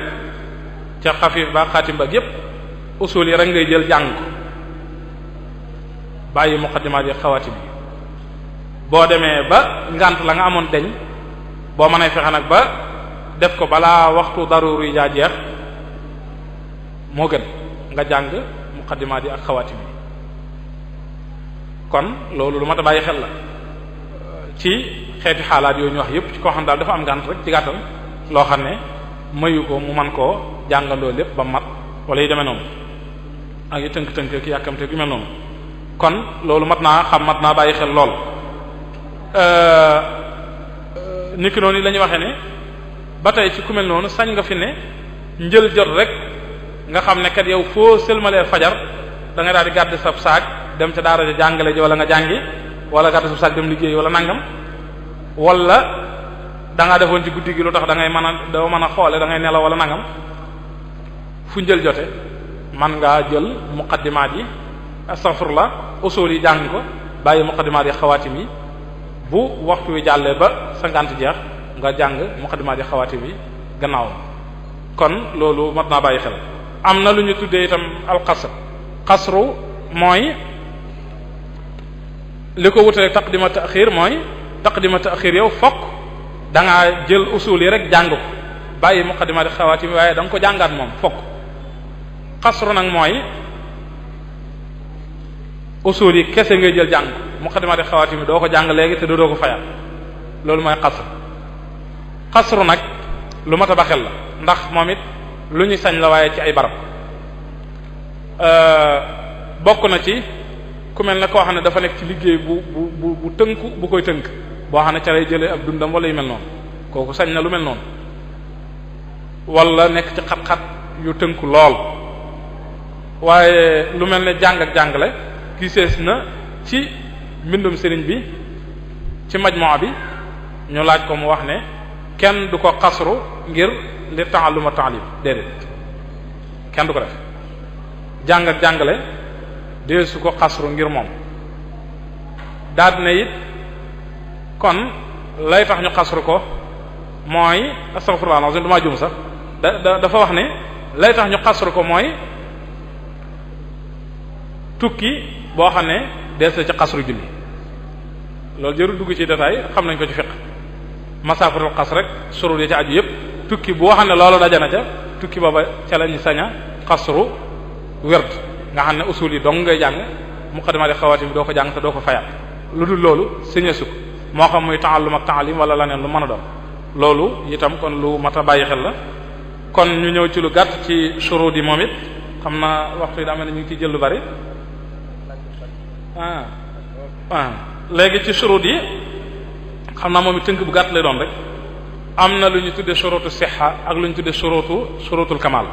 ca xafiif ba xaatim ba yépp usul yi rek ngay jël jàng ko bàyyi muqaddimaat yi xawaatim yi boo demee ba ngant la nga amoon deñ boo mënee fexe nag ba def ko balaa waxtu daruri yi jaa jeex moo gën nga jàng muqaddimaat yi ak xawaatim yi. kon loolu lu mat a bàyyi xel la ci xeeti xaalaat yooyu ñu wax yépp ci koo xam daal dafa am ngànt rek ci gàttal loo xam ne mayu ko mu man koo jàngandoo lépp ba mat wala yu demee noonu ak yu tënk-tënk ki yàkkamte yu mel noonu. kon loolu mat naa xam mat naa bàyyi xel lool. niki noonu la ñuy waxee ne ba tey ci ku mel noonu sañ nga fi ne njël jot rek nga xam ne kat yow foo sëlmalee fajar da nga daal di gàdd sab saak dem ca daara ja jàngale ji wala nga jàngi wala gàdd sab saak dem liggéey wala nangam wala da ngaa defoon ci guddi gi lu tax da ngay mën a doo mën a xoole da ngay nelaw wala nangam fu njël jote man ngaa jël muqaddimaat yi astaghfirullah usul yi jàng ko bàyyi muqaddimaat yi xawaatim yi bu waxtu wi jàllee ba sa ngant jeex nga jàng muqaddimaat yi xawaatim yi gannaaw kon loolu mat naa bàyyi xel. am na lu ñu tuddee itam alqasr qasru mooy li ko wutale taqdima ta'khir mooy taqdima ta'khir yow fokk da ngaa jël usul yi rek jàng ko bàyyi muqaddimaat yi xawaatim yi waaye da nga ko jàngaat moom fokk. qasru nag mooy usul yi kese ngay jël jàng muqaddimaat xawaatim yi doo ko jàng léegi te doo ko fayal loolu mooy qasr. qasru nag lu mat a ba xel la ndax moom it lu ñu sañ la waaye ci ay barab bokk na ci ku mel ne koo xam ne dafa nekk ci liggéey bu tënku bu koy tënk boo xam ne ca lay jëlee ab dundam wala yu mel noonu kooku sañ na lu mel noonu wala nekk ci xat-xat yu tënku lool waaye lu mel ne jàng ak jàngale gisees na ci mbindum sëriñ bi ci majmu'a bi ñu laaj ko mu wax ne kenn du ko xasru ngir li ta'alluma ta'lim déedéet kenn du ko def jàng ak jàngale dee su ko xasru ngir moom daal dina it kon lay tax ñu xasru ko mooy astaghfirullah alazim damaa jum sax dafa wax ne lay tax ñu xasru ko mooy tukki boo xam ne dees na ci xasru julli loolu jërul dugg ci détail xam nañ ko ci fiqh masaafatul xas rek surul yi ci aju yépp tukki boo xam ne loolu dajana ca tukki booba ca lañu saña xasru werd nga xam ne usul yi dong ngay jàng muqaddimaati xawaati bi doo ko jàng te doo ko fayal lu dul loolu sañe suk moo xam muy ta'allum ak ta'lim wala leneen lu mën a doon loolu itam kon lu mat a bàyyi xel la kon ñu ñëw ci lu gàtt ci shurut yi moom it xam na waxtu yi daa mel ne ñu ngi ciy jël lu bari léegi ci shurut yi xam naa moom it tënk bu gàtt lay doon rek am na lu ñu tuddee shurutu sihha ak lu ñu tuddee shurutul kamal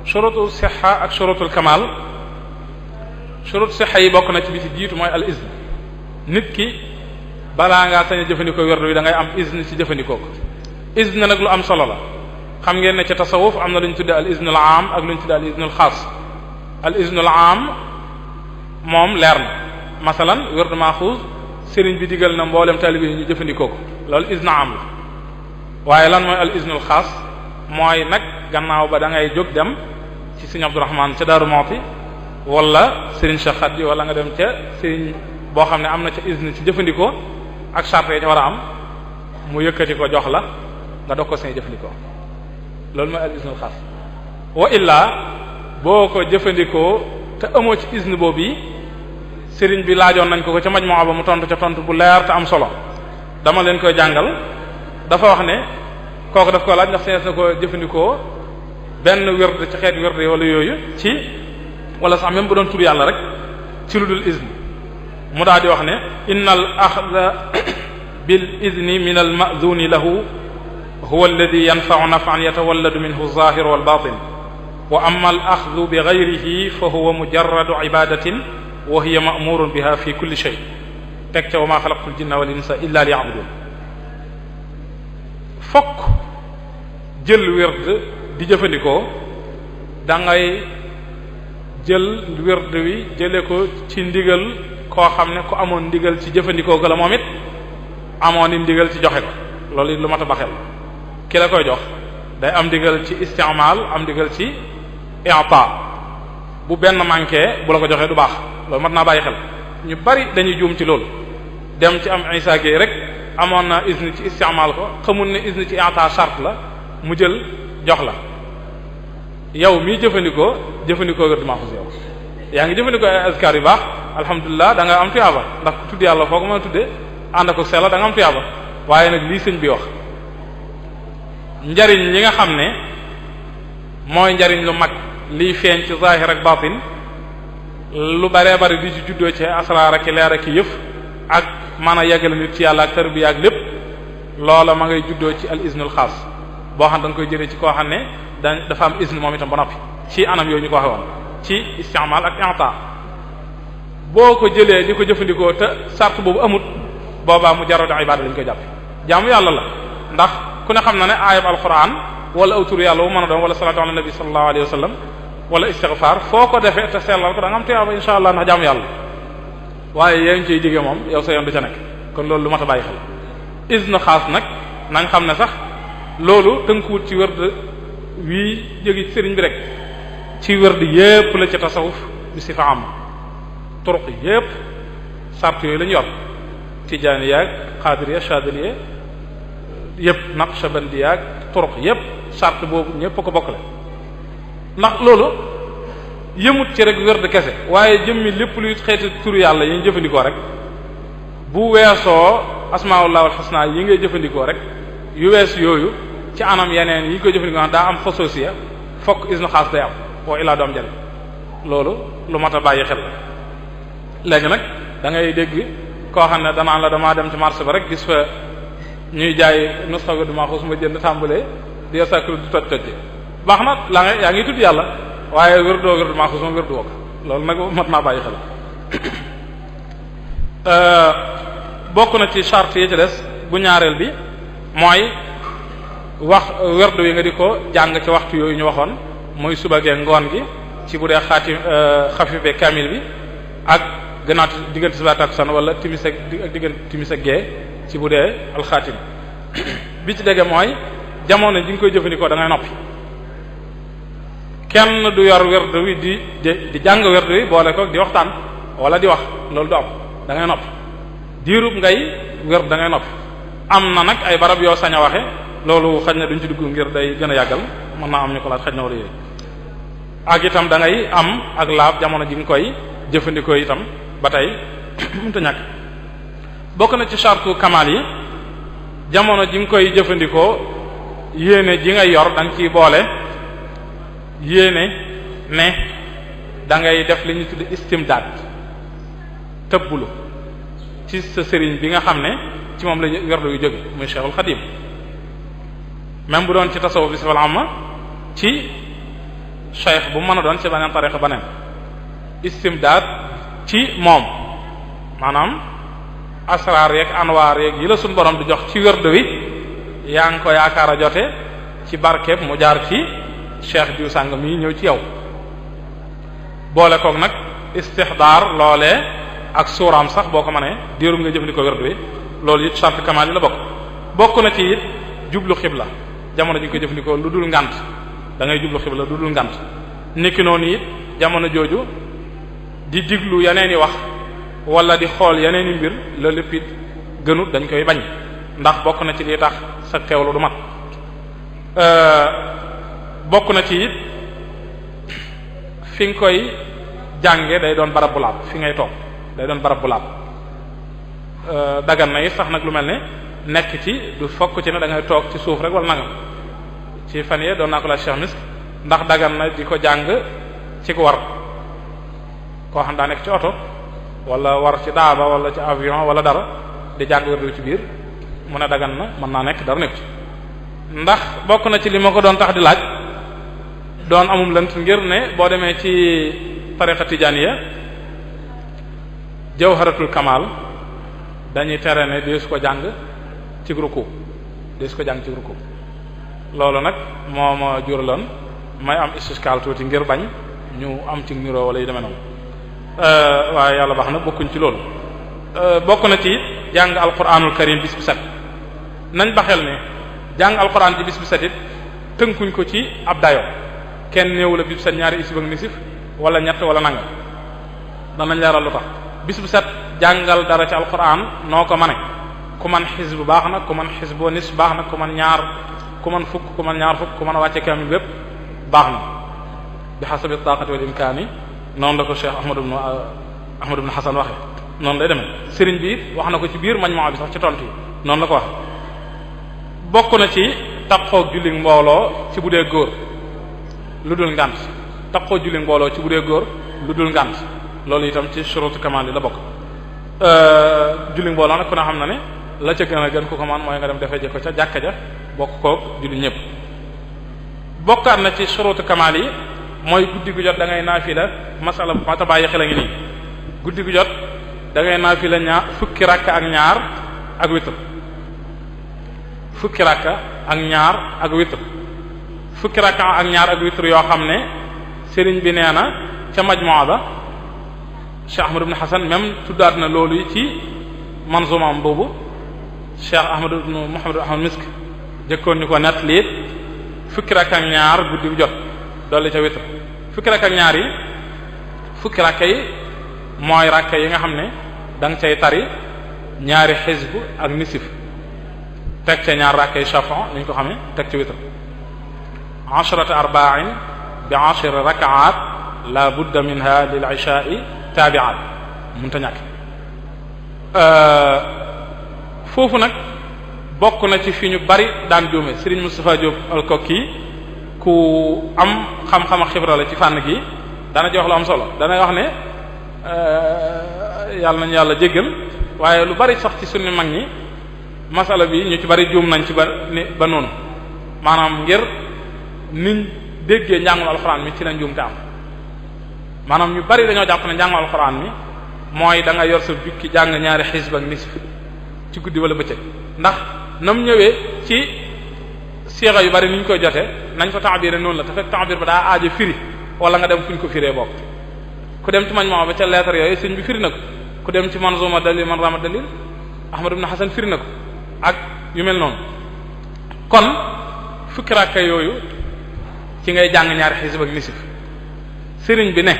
shurutu sihha ak shurutul kamal shurutu sihha yi bokk na ci bi ci jiitu mooy al izn nit ki balaa ngaa sañ a jëfandikoo werdu wi da ngay am izn ci jëfandikoo ko izn nag lu am solo la xam ngeen ne ci tasawuf am na lu ñu tuddee al iznul am ak lu ñu tuddee al iznul xaas al iznul am moom leer na masalan werdu maxuus sëriñ bi digal na mboolem taalibe yi ñu jëfandikoo ko loolu izn am la waaye lan mooy al iznul xaas mooy nag gannaaw ba da ngay jóg dem ci sëriñ Abdourahman ca Daaru Muxti wala sëriñ Cheikh Khadi wala nga dem ca sëriñ boo xam ne am na ca izn ci jëfandikoo ak charte yi ca war a am mu yëkkati ko jox la nga dog ko seen jëfandikoo loolu mooy al iznul xaas wa illaa boo ko jëfandikoo te amoo ci izn boobu yi sëriñ bi laajoon nañ ko ca majmu'a ba mu tontu ca tontu bu leer te am solo dama leen koy jàngal dafa wax ne kooku daf ko laaj ndax sees na ko jëfandikoo benn wird ci xeet wird wala yooyu ci wala sax même bu doon tur yàlla rek ci lu dul izn mu daal di wax ne inna al axda bil izni min al ma'zuni lahu huwa alladhi yanfa'u naf'an yatawalladu minhu az-zahir wal batin wa amma al axdu bi ghayrihi fa huwa mujarradu ibadatin wa hiya ma'murun biha fi kulli shay teg ca wa ma xalaqtul jinna wal insa illa liya'budun fokk jël wird di jëfandikoo da ngay jël wird wi jële ko ci ndigal koo xam ne ku amoon ndigal ci jëfandikoo ko la moom it amoon ni ndigal ci joxe ko loolu it lu mat a baxel ki la koy jox day am ndigal ci istimal am ndigal ci i'ta bu benn manqué bu la ko joxee du baax loolu mat naa bàyyi xel ñu bari dañuy juum ci loolu dem ci am Isa Gueye rek amoon na izn ci istimal ko xamul ne izn ci i'ta charte la mu jël jox la yow mii jëfandikoo wér maxus yow yaa ngi jëfandikoo ay azkar yu baax alhamdulilah da nga am tuyaaba ndax ku tudd yàlla foo ko mën a tuddee ànd ak sell da nga am tuyaaba waaye nag lii sëñ bi wax njariñ li nga xam ne mooy njariñ lu mag liy feeñ ci zahir ak batin lu baree bari di ci juddoo ci asraar ak leer ak yëf ak mën a yeggale nit ci yàlla ak tarbiya ak lépp loola ma ngay juddoo ci al iznul xaas boo xam da nga koy jëlee ci koo xam ne dafa am izn moom itam ba noppi ci anam yooyu ñu ko waxe woon ci istimal ak i'ta boo ko jëlee di ko jëfandikoo te sart boobu amut boobaa mu jaradu ibada lañ koy jàppe jaamu yàlla la ndax ku ne xam na ne aayab alquran wala aw tur yàlla wu mën a doon wala salatu ala nabi sallallahu alayhi wa sallam wala istighfar foo ko defee te sellal ko da nga am tuyaaba insha allah ndax jaamu yàlla waaye yaa ngi ciy digee moom yow sa yoon du ca nekk kon loolu lu mat a bàyyi xel izn xaas nag nañ xam ne sax loolu tënkuwut ci wërd wii jóge ci sëriñ bi rek ci wërd yépp la ci tasawuf bi si fa am turuq yépp sart yooyu lañu yor tijaaniya ak xaadiriya shaadiliya yépp naqshbandiya ak turuq yépp sart boobu ñépp a ko bokkale ndax loolu yëmut ci rek wërd kese waaye jëmmi lépp luy xeeti turu yàlla yi ñu jëfandikoo rek bu weesoo asmaa'ullahi wal husna yi ngay jëfandikoo rek yu wees yooyu ci anam yeneen yi koy jëfandikoo daa am xososiya fokk isnu xaas day am wa illaa doom jël loolu lu mat a bàyyi xel léegi nag da ngay dégg koo xam ne danaan la damaa dem ci marché ba rek gis fa ñuy jaay nusxa wérdu maxuus ma jënd tàmbalee di yasakru di toj baax na la nga yaa ngi tudd yàlla waaye wérdoo wérdu maaxuus moom wérdu woo ko loolu nag mat naa bàyyi xel bokk na ci charte yi ci des bu ñaareel bi mooy wax wérdu yi nga di ko jàng ci waxtu yooyu ñu waxoon muy suba gee ngoon gi ci bu dee xaati xafife kamil bi ak gannaaw diggante suba takkusaan wala timis ak diggante timis ak gee ci bu dee alxaatim bi ci dégge mooy jamono ji nga koy jëfandikoo da ngay noppi kenn du yor werdu wi di jàng werdu wi boole ko di waxtaan wala di wax loolu du am da ngay noppi diirub ngay werd da ngay noppi am na nag ay barab yoo sañ a waxe loolu xaj na duñ ci dugg ngir day gën a yàggal mën naa am ñu ko laaj xaj na wala yooyu ak itam da ngay am ak laab jamono ji nga koy jëfandikoo itam ba tey mënta ñàkk bokk na ci chartu kamal yi jamono ji nga koy jëfandikoo yéene ji ngay yor da nga ciy boole yéene ne da ngay def li ñu tudd istimdaad tëbbulu ci sa sëriñ bi nga xam ne ci moom la werdu yu jóge muy Cheikhul Xadim même bu doon ci tasawuf bi sifal amma ci cheikh bu mën a doon ci beneen tariqa beneen istimdaad ci moom maanaam asraar yeeg anwaar yeeg yi la suñu borom di jox ci werdu wi yaa ngi ko yaakaar a jote ci barkeb mu jaar ci cheikh diw sàng mi ñëw ci yow boole koog nag istixdaar loolee ak suuraam sax boo ko mënee diirum nga jëfandikoo werdu wi loolu it charte kamal yi la bokk na ci it jublu xibla jamono ji nga ko jëfandikoo lu dul ngànt da ngay jublu xibla lu dul ngànt niki noonu it jamono jooju di diglu yeneen i wax wala di xool yeneen i mbir loolu lépp it gënut dañ koy bañ ndax bokk na ci li tax sa xewlu du mat bokk na ci it fi nga koy jànge day doon barab bu laab fi ngay toog day doon barab bu laab dagan na it sax nag lu mel ne nekk ci du fokk ci ne da ngay toog ci suuf rek wala nangam ci fan yee doon naa ko la Cheikh Misk ndax dagan na di ko jàng ci ko war koo xam daa nekk ci oto wala war ci daaba wala ci avion wala dara di jàng werdu ci biir mu ne dagan na mën naa nekk dara nekk ci ndax bokk na ci li ma ko doon tax di laaj doon amum lënt ngir ne boo demee ci tariqa tijaaniya jawharatul kamal dañuy tere ne deesu ko jàng ci ruku deesu ko jàng ci ruku loolu nag moo ma juraloon may am istiskaal tuuti ngir bañ ñu am ci niroo wala yu demee noonu waaye yàlla baax na bokkuñ ci loolu bokk na ci jàng alquranul karim bis bi set nañ baxel ne jàng alquran ci bis bi set it tënkuñ ko ci ab dayo kenn néewu la bis bi set ñaari isib ak nisif wala ñett wala nangam danañ leeral lu tax bis bu set jàngal dara ci alquran noo ko mane ku man xisb bu baax na ku man xisb boo nis baax na ku man ñaar ku man fukk ku man ñaar fukk ku man a wàcce kaamil bépp baax na bi xasabi taqati wal imkaani noonu la ko Cheikh Ahmad ibn Hasan waxe noonu lay demee sëriñ bi it wax na ko ci biir majmu'a bi sax ci tontu yi noonu la ko wax bokk na ci taqoo julli mbooloo ci bu dee góor lu dul ngànt taqoo julli mbooloo ci bu dee góor lu dul ngànt loolu itam ci shurutu kamal yi la bokk julli mbooloo nag ku ne xam na ne la ca gën a gën ku ko man mooy nga dem defee ji ko ca jàkka ja bokk koog julli ñëpp bokkaat na ci shurutu kamal yi mooy guddi gu jot da ngay naafila masala bu mata bàyyi xel a ngi nii guddi gu jot da ngay naafila fukki rakka ak ñaar ak witr fukki rakka ak ñaar ak witr fukki rakka ak ñaar ak witr yoo xam ne sëriñ bi nee na ca majmu'a ba Cheikh Ahmad ibn Hasan même tuddaat na loolu yi ci manzumam boobu Cheikh Ahmad ibn Muhammad Ahmad Misk jëkkoon ñu ko nett liit fukki rakka ak ñaar guddi gu jot dolli ca witr fukki rakka ak ñaar yi fukki rakka yi mooy rakka yi nga xam ne da nga cay tari ñaari xisb ak nisif teg ca ñaar rakka yi shafan ni ñu ko xamee teg ca witr ashrata arba'in bi ashri rakaat la budda minha lil isha'i tabi'at munta ñàkk foofu nag bokk na ci fi ñu bari daan juume Serigne Moustapha Diop al-Kokki ku am xam-xam ak xibra la ci fànn gi dana ci wax lu am solo dana wax ne yàlla nañu yàlla jéggal waaye lu bari sax ci suñu mag ñi masala bi ñu ci bari juum nañ ci ba noonu maanaam ngir niñ déggee njàngul alxuraan mi ci la njuumte am maanaam ñu bari dañoo jàpp ne njàngul alxuraan mi mooy da nga yor sa jukki jàng ñaari xisb ak nisf ci guddi wala bëccëg ndax nam ñëwee ci siira yu bari ni ñu koy jotee nañ ko taabire noonu la te fekk taabir ba daa aaje firi wala nga dem fu ñu ko firee bokk ku dem ci Majmuu ba ca lettre yooyu sëñ bi firi na ko ku dem ci Manzuma dalil man rama dalil Ahmad ibn Hasan firi na ko ak yu mel noonu kon fukki rakka yooyu ci ngay jàng ñaari xisb ak nisf sëriñ bi ne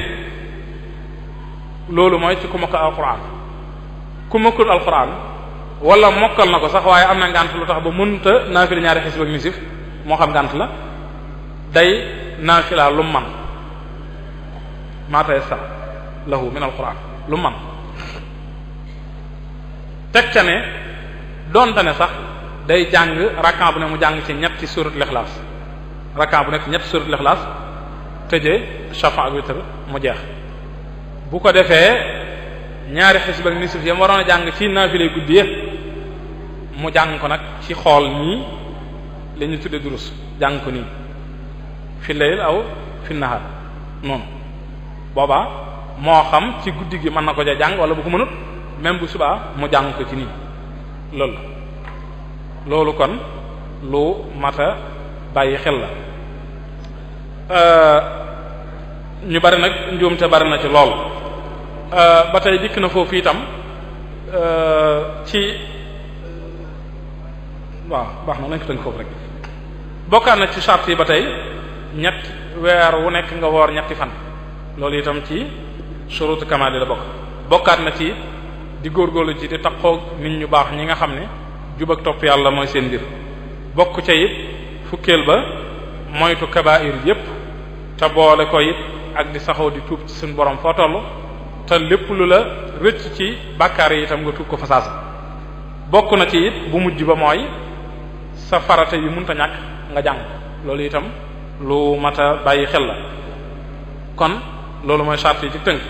loolu mooy ci ku mokkal alquran ku mokkul alquran wala mokkal na ko sax waaye am na ngànt lu tax ba mënta naafila ñaari xisb ak nisf moo xam ngànt la day naafila lu man maa tayassara lahu min alquran lu man teg ca ne donte ne sax day jàng rakka bu ne mu jàng ci ñetti suratul ixlaas rakka bu nekk ñetti suratul ixlaas tëjee shafa ak witr mu jeex bu ko defee ñaari xisb ak nisf yam waroon a jàng ci naafile guddi mu jàng ko nag ci xool nii la ñu tudde durus jàng ko nii fi layl aw fi nahar noonu boobaa moo xam ci guddi gi mën na ko ja jàng wala bu ko mënut même bu subaa mu jàng ko ci nii loolu kon lu mata bàyyi xel la ñu bari nag njuumte bari na ci lool ba tey dikk na foofu itam ci waaw baax na nañ ko tënk foofu rek bokkaat na ci charte yi ba tey weer wu nekk nga woor ñetti fan loolu itam ci shurutu kamaal la bokkaat na ci di góorgóorlu ci di taxaw nit ñu baax ñi nga xam ne jub ak topp yàlla mooy seen mbir bokk ca it fukkeel ba moytu kabaa'ir yépp te boole ko it ak di saxoo di tuub ci suñu borom foo toll te lépp lu la rëcc ci bàkkaar yi itam nga tuub ko fa saasa bokk na ci it bu mujj ba mooy sa farata yi mënta ñàkk nga jàng loolu itam lu mat a bàyyi xel la kon loolu mooy charte yi ci tënk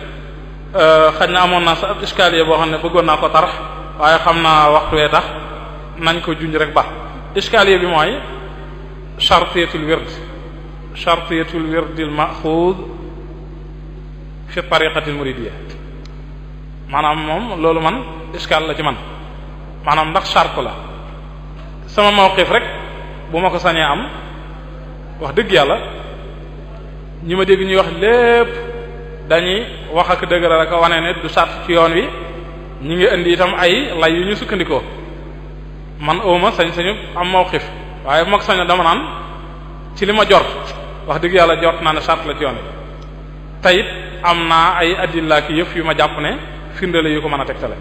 xëy na amoon naa sa ab iskaliye boo xam ne bëggoon naa ko tarax waaye xam naa waxtu wee tax nañ ko junj rek ba iskaliye bi mooy chartiyatul wirdil maxuud fi tariqatil muridiyya maanaam moom loolu man iskal la ci man maanaam ndax charte la sama mawqif rek bu ma ko sañee am wax dëgg yàlla ñi ma dégg ñuy wax lépp dañuy wax ak dëgëral ak wane ne du charte ci yoon wi ñi ngi indi itam ay lay yu ñu sukkandikoo man awma sañ-sañu am mawqif waaye bu ma ko sañee dama naan ci li ma jort wax dëgg yàlla jort naa ne charte la ci yoon wi tayit am naa ay addilla ki yëf yu ma jàpp ne firndale yu ko mën a tegtale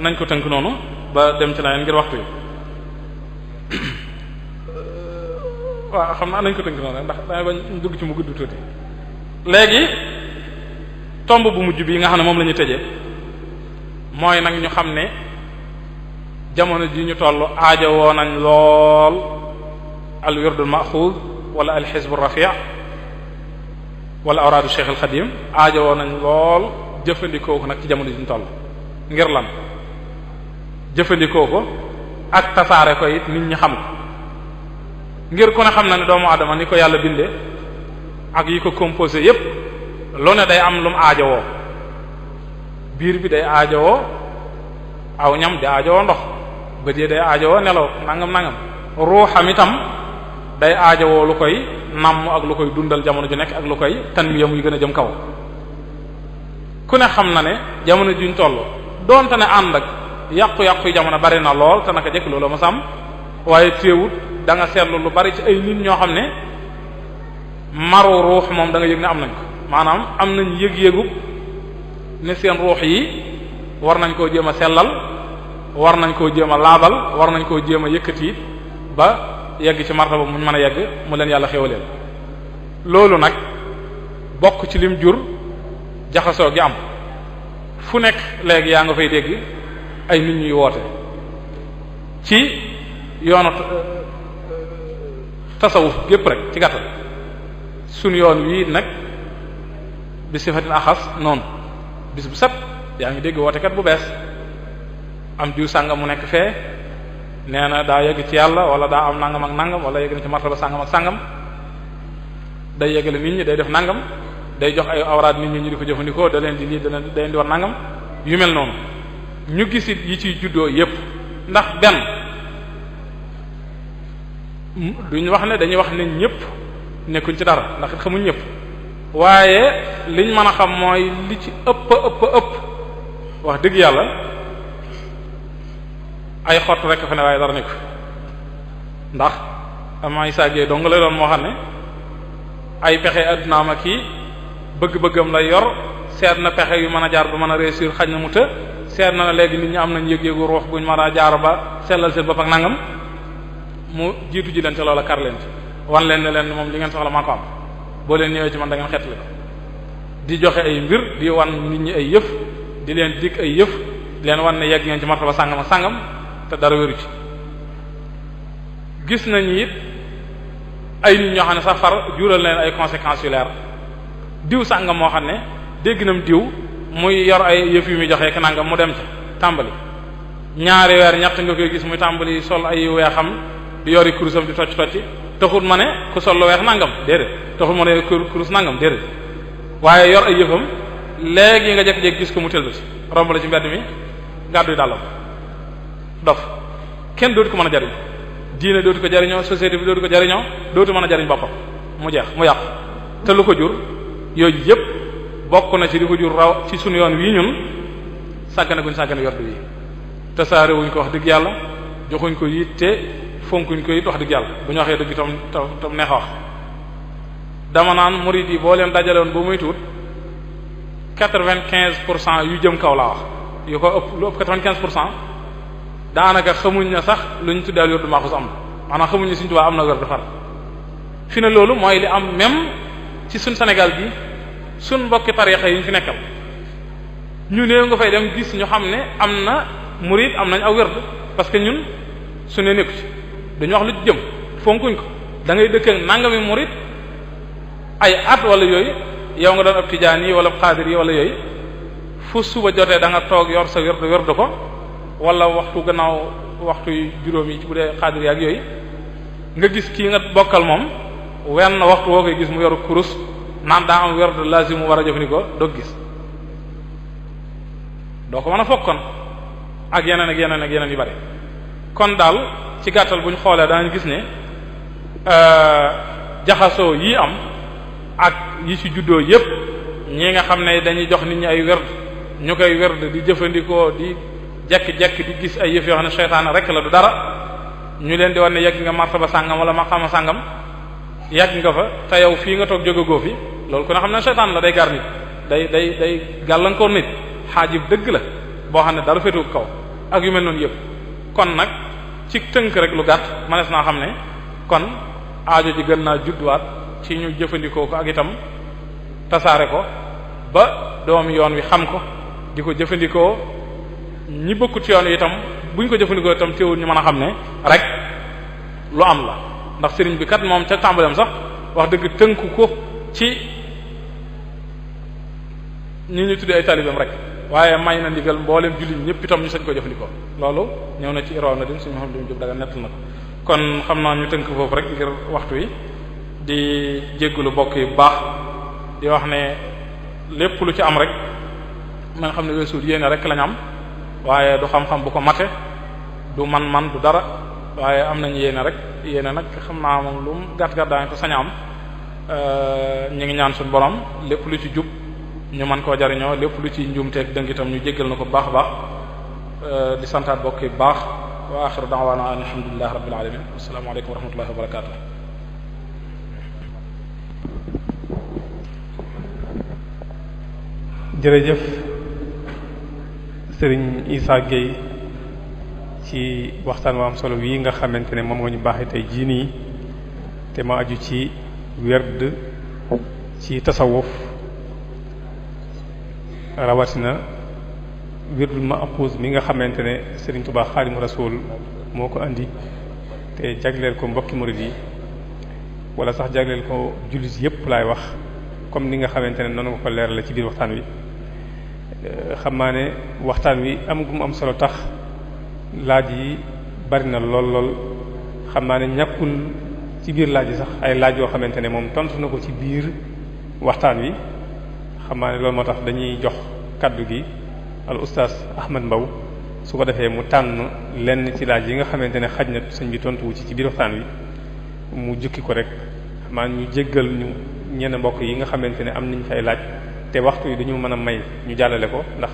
nañ ko tënk noonu ba dem ci leneen ngir waxtu yi waaw xam naa nañ ko tënk noonu ndax damay bañ dugg ci mu gudd tuuti léegi tomb bu mujj bi nga xam ne moom la ñu tëjee mooy nag ñu xam ne jamono ji ñu toll aajo woo nañ lool al wirdul maxuud wala al xisbu rafi' wala awraadu Cheikh al Xadim aajo woo nañ lool jëfandikoo ko nag ci jamono ji ñu toll ngir lan jëfandikoo ko ak tasaare ko it nit ñi xam ko ngir ku ne xam na ne doomu adama ni ko yàlla bindee ak yi ko composé yépp lu ne day am lu mu aajowoo biir bi day aajowoo aw ñam di aajowoo ndox bët yi day aajowoo nelaw nangam ruuxam itam day aajowoo lu koy namm ak lu koy dundal jamono ju nekk ak lu koy tanmiya muy gën a jëm kaw ku ne xam na ne jamono juñ toll doonte ne ànd ak yàqu-yàqu yi jamono bari na lool te naka jekk loolu ma sàmm waaye téewut da nga seetlu lu bari ci ay nit ñoo xam ne maru ruux moom da nga yëg ne am nañ ko maanaam am nañ yëg-yëgu ne seen ruux yi war nañ koo jéem a sellal war nañ koo jéem a laabal war nañ koo jéem a yëkkati ba yegg ci martaba muñ mën a yegg mu leen yàlla xéwaleel loolu nag bokk ci lim jur jaxasoo gi am fu nekk léegi yaa nga fay dégg ay nit ñuy woote ci yoonu tasawuf gépp rek ci gàttal suñu yoon wii nag bi sifatin axas noonu bis bu set yaa ngi dégg wootekat bu bees am diw sàngam mu nekk fee nee na daa yegg ci yàlla wala daa am nangam ak nangam wala yegg na ci martaba sàngam ak sàngam day yeggale nit ñi day def nangam day jox ay awraat nit ñi ñu di ko jëfandikoo da leen di lii da leen di war nangam yu mel noonu ñu gisit yi ciy juddoo yépp ndax benn duñ wax ne dañuy wax ne ñépp nekkuñ ci dara ndax xamuñ ñépp waaye liñ mën a xam mooy li ci ëpp wax dëgg yàlla ay xott rekk fa ne waaye dara nekk ndax ama Issa Gueye dong la doon moo xam ne ay pexe addunaam ak kii bëgg-bëggam lay yor seet na pexe yu mën a jaar ba mën a réussir xañ na mu të seet na léegi nit ñi am nañ yëg-yëgu ruux buñ mën a jaar ba sellal seen bopp ak nangam mu jiitu ji leen ci loola kar leen ci wan leen ne leen moom li ngeen soxla maa ko am boo leen ñëwee ci man da ngeen xeetli ko di joxe ay mbir di wan nit ñi ay yëf di leen dig ay yëf di leen wan ne yegg ngeen ci martaba sàngam ak sàngam te dara wéru ci gis nañu it ay nit ñoo xam ne sax far jural leen ay conséquences yu leer diw sàngam moo xam ne dégg nam diw muy yor ay yëf yu muy joxe ak nangam mu dem ca tàmbali ñaari weer ñett nga koy gis muy tàmbali sol ay weexam di yori kurusam di tocc tocc taxul ma ne ku sol lu weex nangam déedéet taxul ma ne kurus nangam déedéet waaye yor ay yëfam léegi nga jekk-jekk gis ko mu tëlbati romb la ci mbedd mi gàddu yi dàllam dof kenn dootu ko mën a jariñ diine dootu ko jariñoo société bi dootu ko jariñoo dootu mën a jariñ boppam mu jeex mu yàqu te lu ko jur yooyu yépp bokk na ci di ko jur raw ci sunu yoon wii ñun sàggane guñ sàggane yordu yi te saare wuñ ko wax dëgg yàlla joxuñ ko yitte fonkuñ ko it wax dëgg yàlla bu ñu waxee dëgg tam neex a wax dama naan murid yi boo leen dajalewoon ba muy tuut 95% yu jëm kaw laa wax yu ko ëpp lu ëpp 95% daanaka xamuñ ne sax lu ñu tuddee wirdu maxus am na maanaam xamuñ ne Sëriñ Tuubaa am na wirdu far fi ne loolu mooy li am même ci suñ Sénégal gi suñ mbokki tarixa yi ñu fi nekkal ñu néew nga fay dem gis ñu xam ne am na murid am nañ aw wirdu parce que ñun su ne nekku ci dañu wax lu ci jëm fonkuñ ko da ngay dëkk ak nangami murid ay at wala yooyu yow nga doon ab tijaan yi wala xaadir yi wala yooyu fu suba jotee da nga toog yor sa wirdu ko wala waxtu gannaaw waxtu juróom yi ci bu dee xaadir yi ak yooyu nga gis kii nga bokkal moom wenn waxtu woo koy gis mu yoru kurus naan daa am wirdu lazim mu war a jëfandikoo doo gis doo ko mën a fokkoon ak yeneen ak yeneen ak yeneen yu bari kon daal ci gàttal bu ñu xoolee danañ gis ne jaxasoo yii am ak yi ci juddoo yépp ñi nga xam ne dañuy jox nit ñi ay werd ñu koy werd di jëfandikoo di jekki-jekki di gis ay yëf yoo xam ne seytaane rek la du dara ñu leen di war ne yegg nga martaba sàngam wala maqama sàngam yegg nga fa te yow fii nga toog jógagoo fi loolu ku ne xam ne seytaan la day gar nit day gàllankoor nit xaajib dëgg la boo xam ne dara féetu kaw ak yu mel noonu yëpp kon nag ci tënk rek lu gàtt manees naa xam ne kon aajo ji gën naa judduwaat ci ñu jëfandikoo ko ak itam tasaare ko ba doomi yoon wi xam ko di ko jëfandikoo ñi bokkut ci yoon wi itam buñ ko jëfandikoo itam teewul ñu mën a xam ne rek lu am la ndax sëriñ bi kat moom ca tàmbaleem sax wax dëgg tënku ko ci ñi ñu tuddee ay taalibeem rek waaye may na ndigal mboolem jullit ñëpp itam ñu sañ ko jëfandikoo loolu ñëw na ci iraaw na din suñu xam ne jóg daga nett na ko kon xam naa ñu tënk foofu rek ngir waxtu wi di jéggulu bokk yi bu baax di wax ne lépp lu ci am rek ma nga xam ne weesuut yéene rek lañ am waaye du xam-xam bu ko mate du man-man du dara waaye am nañu yéene rek yéene nag xam naa moom lu mu gàtt-gàtt daañu ko sañ a am ñu ngi ñaan suñu borom lépp lu ci jub ñu mën koo jariñoo lépp lu ci njuumteeg dëng itam ñu jéggal na ko bu baax a baax di santaat bokk yi bu baax wa axiru da'wana alhamdulillahi rabbil alamin assalamu alaykum wa rahmatullahi wa barakatuh jërëjëf Serigne Issa Gueye ci waxtaan wa am solo wi nga xamante ne moom nga ñu baaxee tey jii nii te ma aju ci werd ci tasawuf rawatina wirdul ma'xuuz mi nga xamante ne Serigne Touba Xaadimu Rasuul moo ko andi te jagleel ko mbokki murid yi wala sax jagleel ko jullit yépp laay wax comme ni nga xamante ne noonu nga ko leerale ci biir waxtaan wi xam naa ne waxtaan wi am gu mu am solo tax laaj yi bari na lool lool xam naa ne ñàkkul ci biir laaj yi sax ay laaj yoo xamante ne moom tontu na ko ci biir waxtaan wi xam naa ne loolu moo tax dañuy jox kaddu gi al ustaas Ahmad Mbow su ko defee mu tànn lenn ci laaj yi nga xamante ne xaj na sëñ bi tontu wu ci biir waxtaan wi mu jukki ko rek maa ñu jéggal ñu ñenn mbokk yi nga xamante ne am nañ fay laaj te waxtu yi duñu mën a may ñu jàllale ko ndax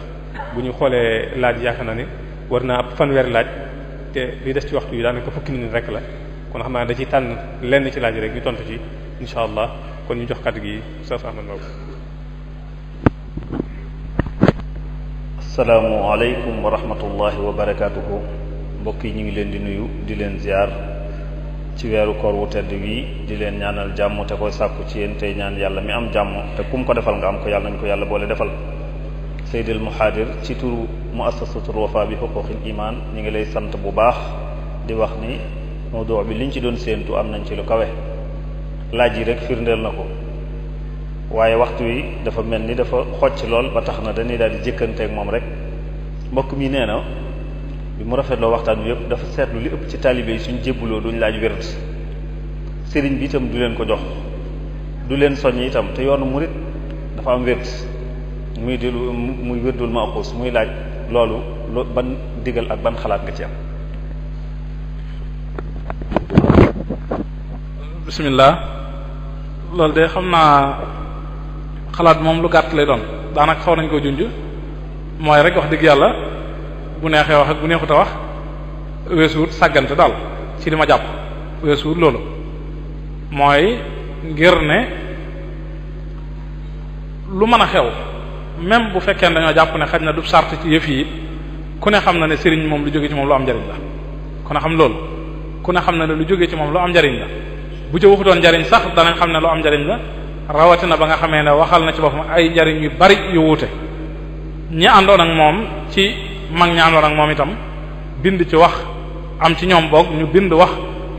bu ñu xoolee laaj yaakaar naa ne war naa ab fanweeri laaj te li des ci waxtu yi daanaka fukki minute rek la kon xam naa da ci tànn lenn ci laaj rek ñu tontu ci insha allah kon ñu jox kàddu gi Oustaz Ahmad Mbow. asalaamu aleykum wa rahmatullahi wa barakaatuhu. mbokk yi ñu ngi leen di nuyu di leen ziar ci weeru koor wu tedd wi di leen ñaanal jàmm te koy sàkku ci yéen tey ñaan yàlla mi am jàmm te kum ko defal nga am ko yàlla nañu ko yàlla boole defal. Seydil Muhadir ci turu muassasatul Wafa bi huquqil iman ñu ngi lay sant bu baax di wax ni mawdu bi liñ ci doon séentu am nañ ci lu kawe. laaj yi rek firndeel na ko waaye waxtu wi dafa mel ni dafa xocc lool ba tax na dañuy daal di jëkkanteeg moom rek. mbokk mi nee na bi mu rafetloo waxtaan wi yëpp dafa seetlu li ëpp ci taalibe yi suñ jébbuloo duñ laaj wérd sëriñ bi itam du leen ko jox du leen soññ itam te yoonu murit dafa am wérd muy wérdul maaxuus muy laaj loolu ban digal ak ban xalaat nga ci am. bismillah loolu de xam naa xalaat moom lu gàtt lay doon daanaka xaw nañ koo junj mooy rek wax dëgg yàlla bu neexee wax ak bu neexut a wax weesuwut sàggante daal ci li ma jàpp weesuwut loolu mooy ngir ne lu mën a xew même bu fekkee ne dañoo jàpp ne xaj na du sart ci yëf yi ku ne xam na ne sëriñ moom lu jóge ci moom lu am njariñ la ku ne xam loolu ku ne xam na ne lu jóge ci moom lu am njariñ la bu ca waxutoon njariñ sax danañ xam ne lu am njariñ la rawatina ba nga xamee ne waxal na ci boppam ay njariñ yu bari yu wuute ñi àndoon ak moom ci mag ñi àndoon ak moom itam bind ci wax am ci ñoom boog ñu bind wax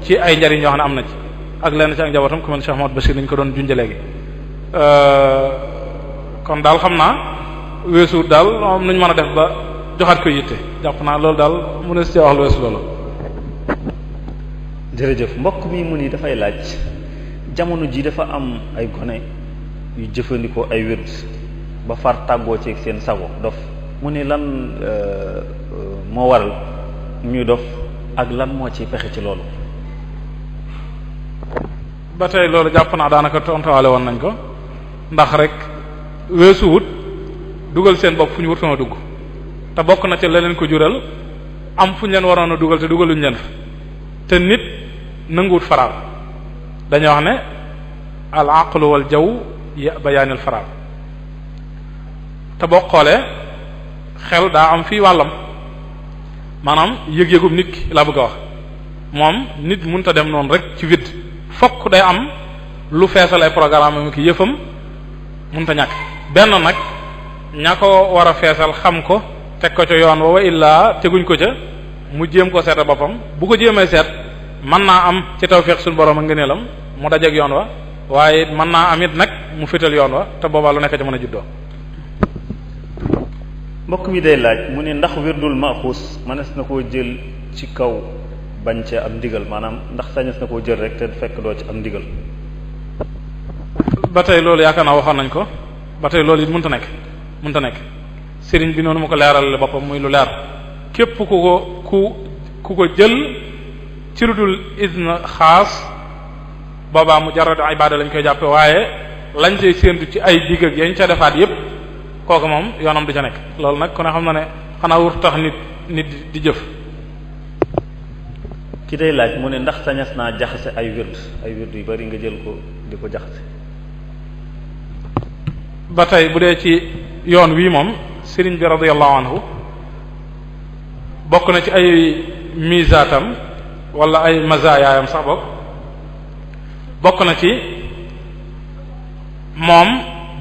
ci ay njariñ yoo xam ne am na ci ak lenn ci ak njabootam ku mel Cheikh Mouhamed Bachir lañ ko doon junjee léegi kon daal xam naa weesu daal moom nuñ mën a def ba joxaat ko yitte jàpp naa loolu daal mu ne si wax lu weesu loolu. jërëjëf mbokk mi mu ni dafay laaj jamono ji dafa am ay gone yu jëfandikoo ay wérd ba far tàggoo ci seen sago dof mu ni lan moo waral ñuy dof ak lan moo ci pexe ci loolu. ba tey loolu jàpp naa daanaka tontuwaale woon nañ ko ndax rek weesuwut dugal seen bopp fu ñu wutoon a dugg te bokk na ci la leen ko jural am fu ñu leen waroon a dugal te dugaluñ leen fa te nit nanguwut faraal dañoo wax ne al aqlu wal jaw ya bayaanil faraal te boo xoolee xel daa am fii wàllam maanaam yëg-yëgub nit ki laa bëgg a wax moom nit mënut a dem noonu rek ci vide fokk day am lu feesal ay programme ki yëfam mënut a ñàkk benn nag ña ko war a feesal xam ko teg ko ca yoon wa illaa teguñ ko ca mu jéem ko seeta boppam bu ko jéemee seet mën naa am ci tawfiq suñu borom a ngëneelam mu dajeeg yoon wa waaye mën naa am it nag mu fétal yoon wa te boobaa lu nekk ca mën a juddoo. mbokk mi day laaj mu ne ndax wirdul maxuus mënees na koo jël ci kaw bañ cee am ndigal maanaam ndax sañes na koo jël rek te fekk doo ci am ndigal. ba tey loolu yaakaar naa waxoon nañ ko ba tey loolu it mënta nekk sëriñ bi noonu ma ko leeral boppam muy lu leer képp ku ko jël ci lu dul izna xaas boobaa mu jaradu ibaada lañ koy jàppe waaye lañ cay séentu ci ay digg ak yañ ca defaat yépp kooku moom yoonam du ca nekk loolu nag ku ne xam na ne xanaa wur tax nit di jëf. ki day laaj mu ne ndax sañas naa jaxase ay wird yu bari nga jël ko di ko jaxase. ba tey bu dee ci yoon wii moom sëriñ bi radiyallahu anhu bokk na ci ay misaatam wala ay mazaayaayam sax bokk na ci moom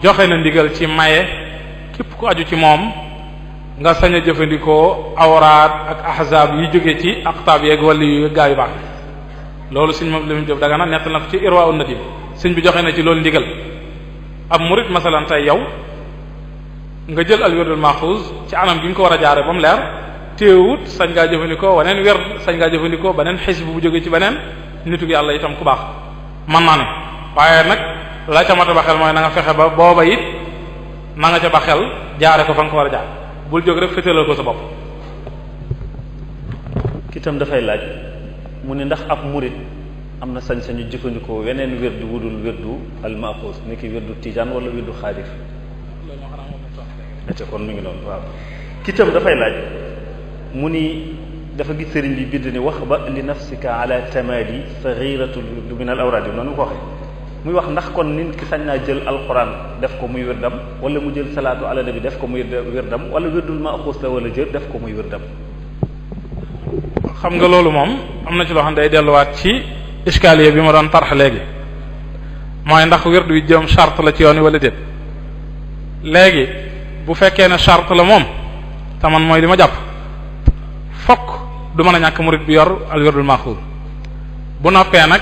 joxe na ndigal ci maye képp ku aju ci moom nga sañ a jëfandikoo awraat ak ahzaab yi jóge ci aqtaab yeeg wala yu gaa yu baax loolu sëñ moom li mu jëf daga na nettal na ko ci irwa nadim sëñ bi joxe na ci loolu ndigal ab murid masalan tey yow nga jël al wirdul maxuuz ci anam gi nga ko war a jaare ba mu leer téewut sañ ngaa jëfandikoo beneen werd sañ ngaa jëfandikoo beneen xisb bu jóge ci beneen nitu yàlla itam ku baax man naa ne waaye nag la ca mata ba xel mooy na nga fexe ba booba it na nga ca ba xel jaare ko fa nga ko war a jaar bul jóg rek féetalal ko sa bopp. kitam dafay laaj mu ne ndax ab murid am na sañ-sañu jëfandikoo weneen wirdu wudul wirdu al-maxuus ni ki wirdu tijaan wala wirdu xaadir ete kon mi ngi noonu waaw kitam dafay laaj mu ni dafa gis sëriñ bi bind ni wax ba li nafsika ala tamadi saghiratul wirdu min al awraad yi noonu ko waxee muy wax ndax kon nit ki sañ naa jël alquran def ko muy wirdam wala mu jël salaatu ala nabi def ko muy wirdam wala wirdul maxuus la wala jël def ko muy wirdam. xam nga loolu moom am na ci loo xam ne day delluwaat ci iskaliye bi ma doon tarx léegi mooy ndax wirdu wi jëm charte la ci yoon wi wala déet léegi bu fekkee ne charte la moom te man mooy li ma jàpp fokk du mën a ñàkk murid bi yor al wirdul maxuus bu noppee nag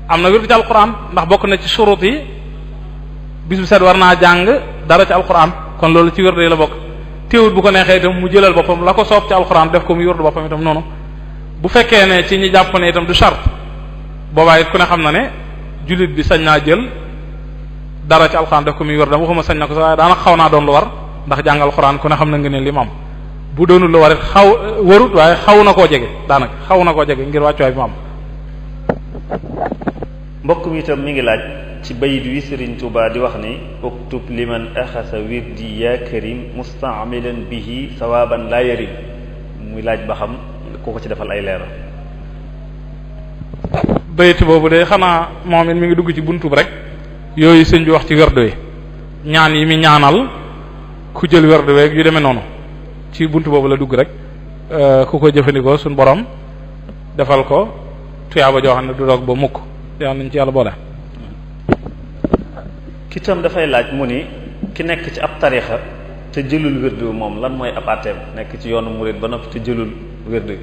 am na wirdu ci alquran ndax bokk na ci surut yi bis bu set war naa jàng dara ci alquran kon loolu ci wirdu yi la bokk téewut bu ko neexee itam mu jëlal boppam la ko soob ci alquran def ko mu wirdu boppam itam noonu bu fekkee ne ci ñi jàpp ne itam du charte boobaa it ku ne xam na ne jullit bi sañ naa jël dara ci alquran def ko muy wirdam waxuma sañ na ko sax waaye daanaka xaw naa doon lu war ndax jàng alquran ku ne xam na nga ne li mu am bu doonul lu war it warut waaye xaw na koo jege daanaka xaw na koo jege ngir wàccuwaay bi mu am. mbokk mi itam mi ngi laaj ci bayit wi Sëriñ Tuubaa di wax ni uktub liman axasa wirdi ya karim mustaamilan bihi sawaban la yarim muy laaj ba xam ku ko ci defal ay leeral. bayit boobu de xanaa moom it mi ngi dugg ci buntub rek yooyu sëñ bi wax ci werdu wi ñaan yi mi ñaanal ku jël werdu weeg yu demee noonu ci buntu boobu la dugg rek ku ko jëfandikoo suñ borom defal ko tuyaaba joo xam ne du doog ba mukk yàlla nañ ci yàlla boole. kitam dafay laaj mu ni ki nekk ci ab tarixa te jëlul wirdu moom lan mooy ab àtteem nekk ci yoonu murid ba noppi te jëlul wirdu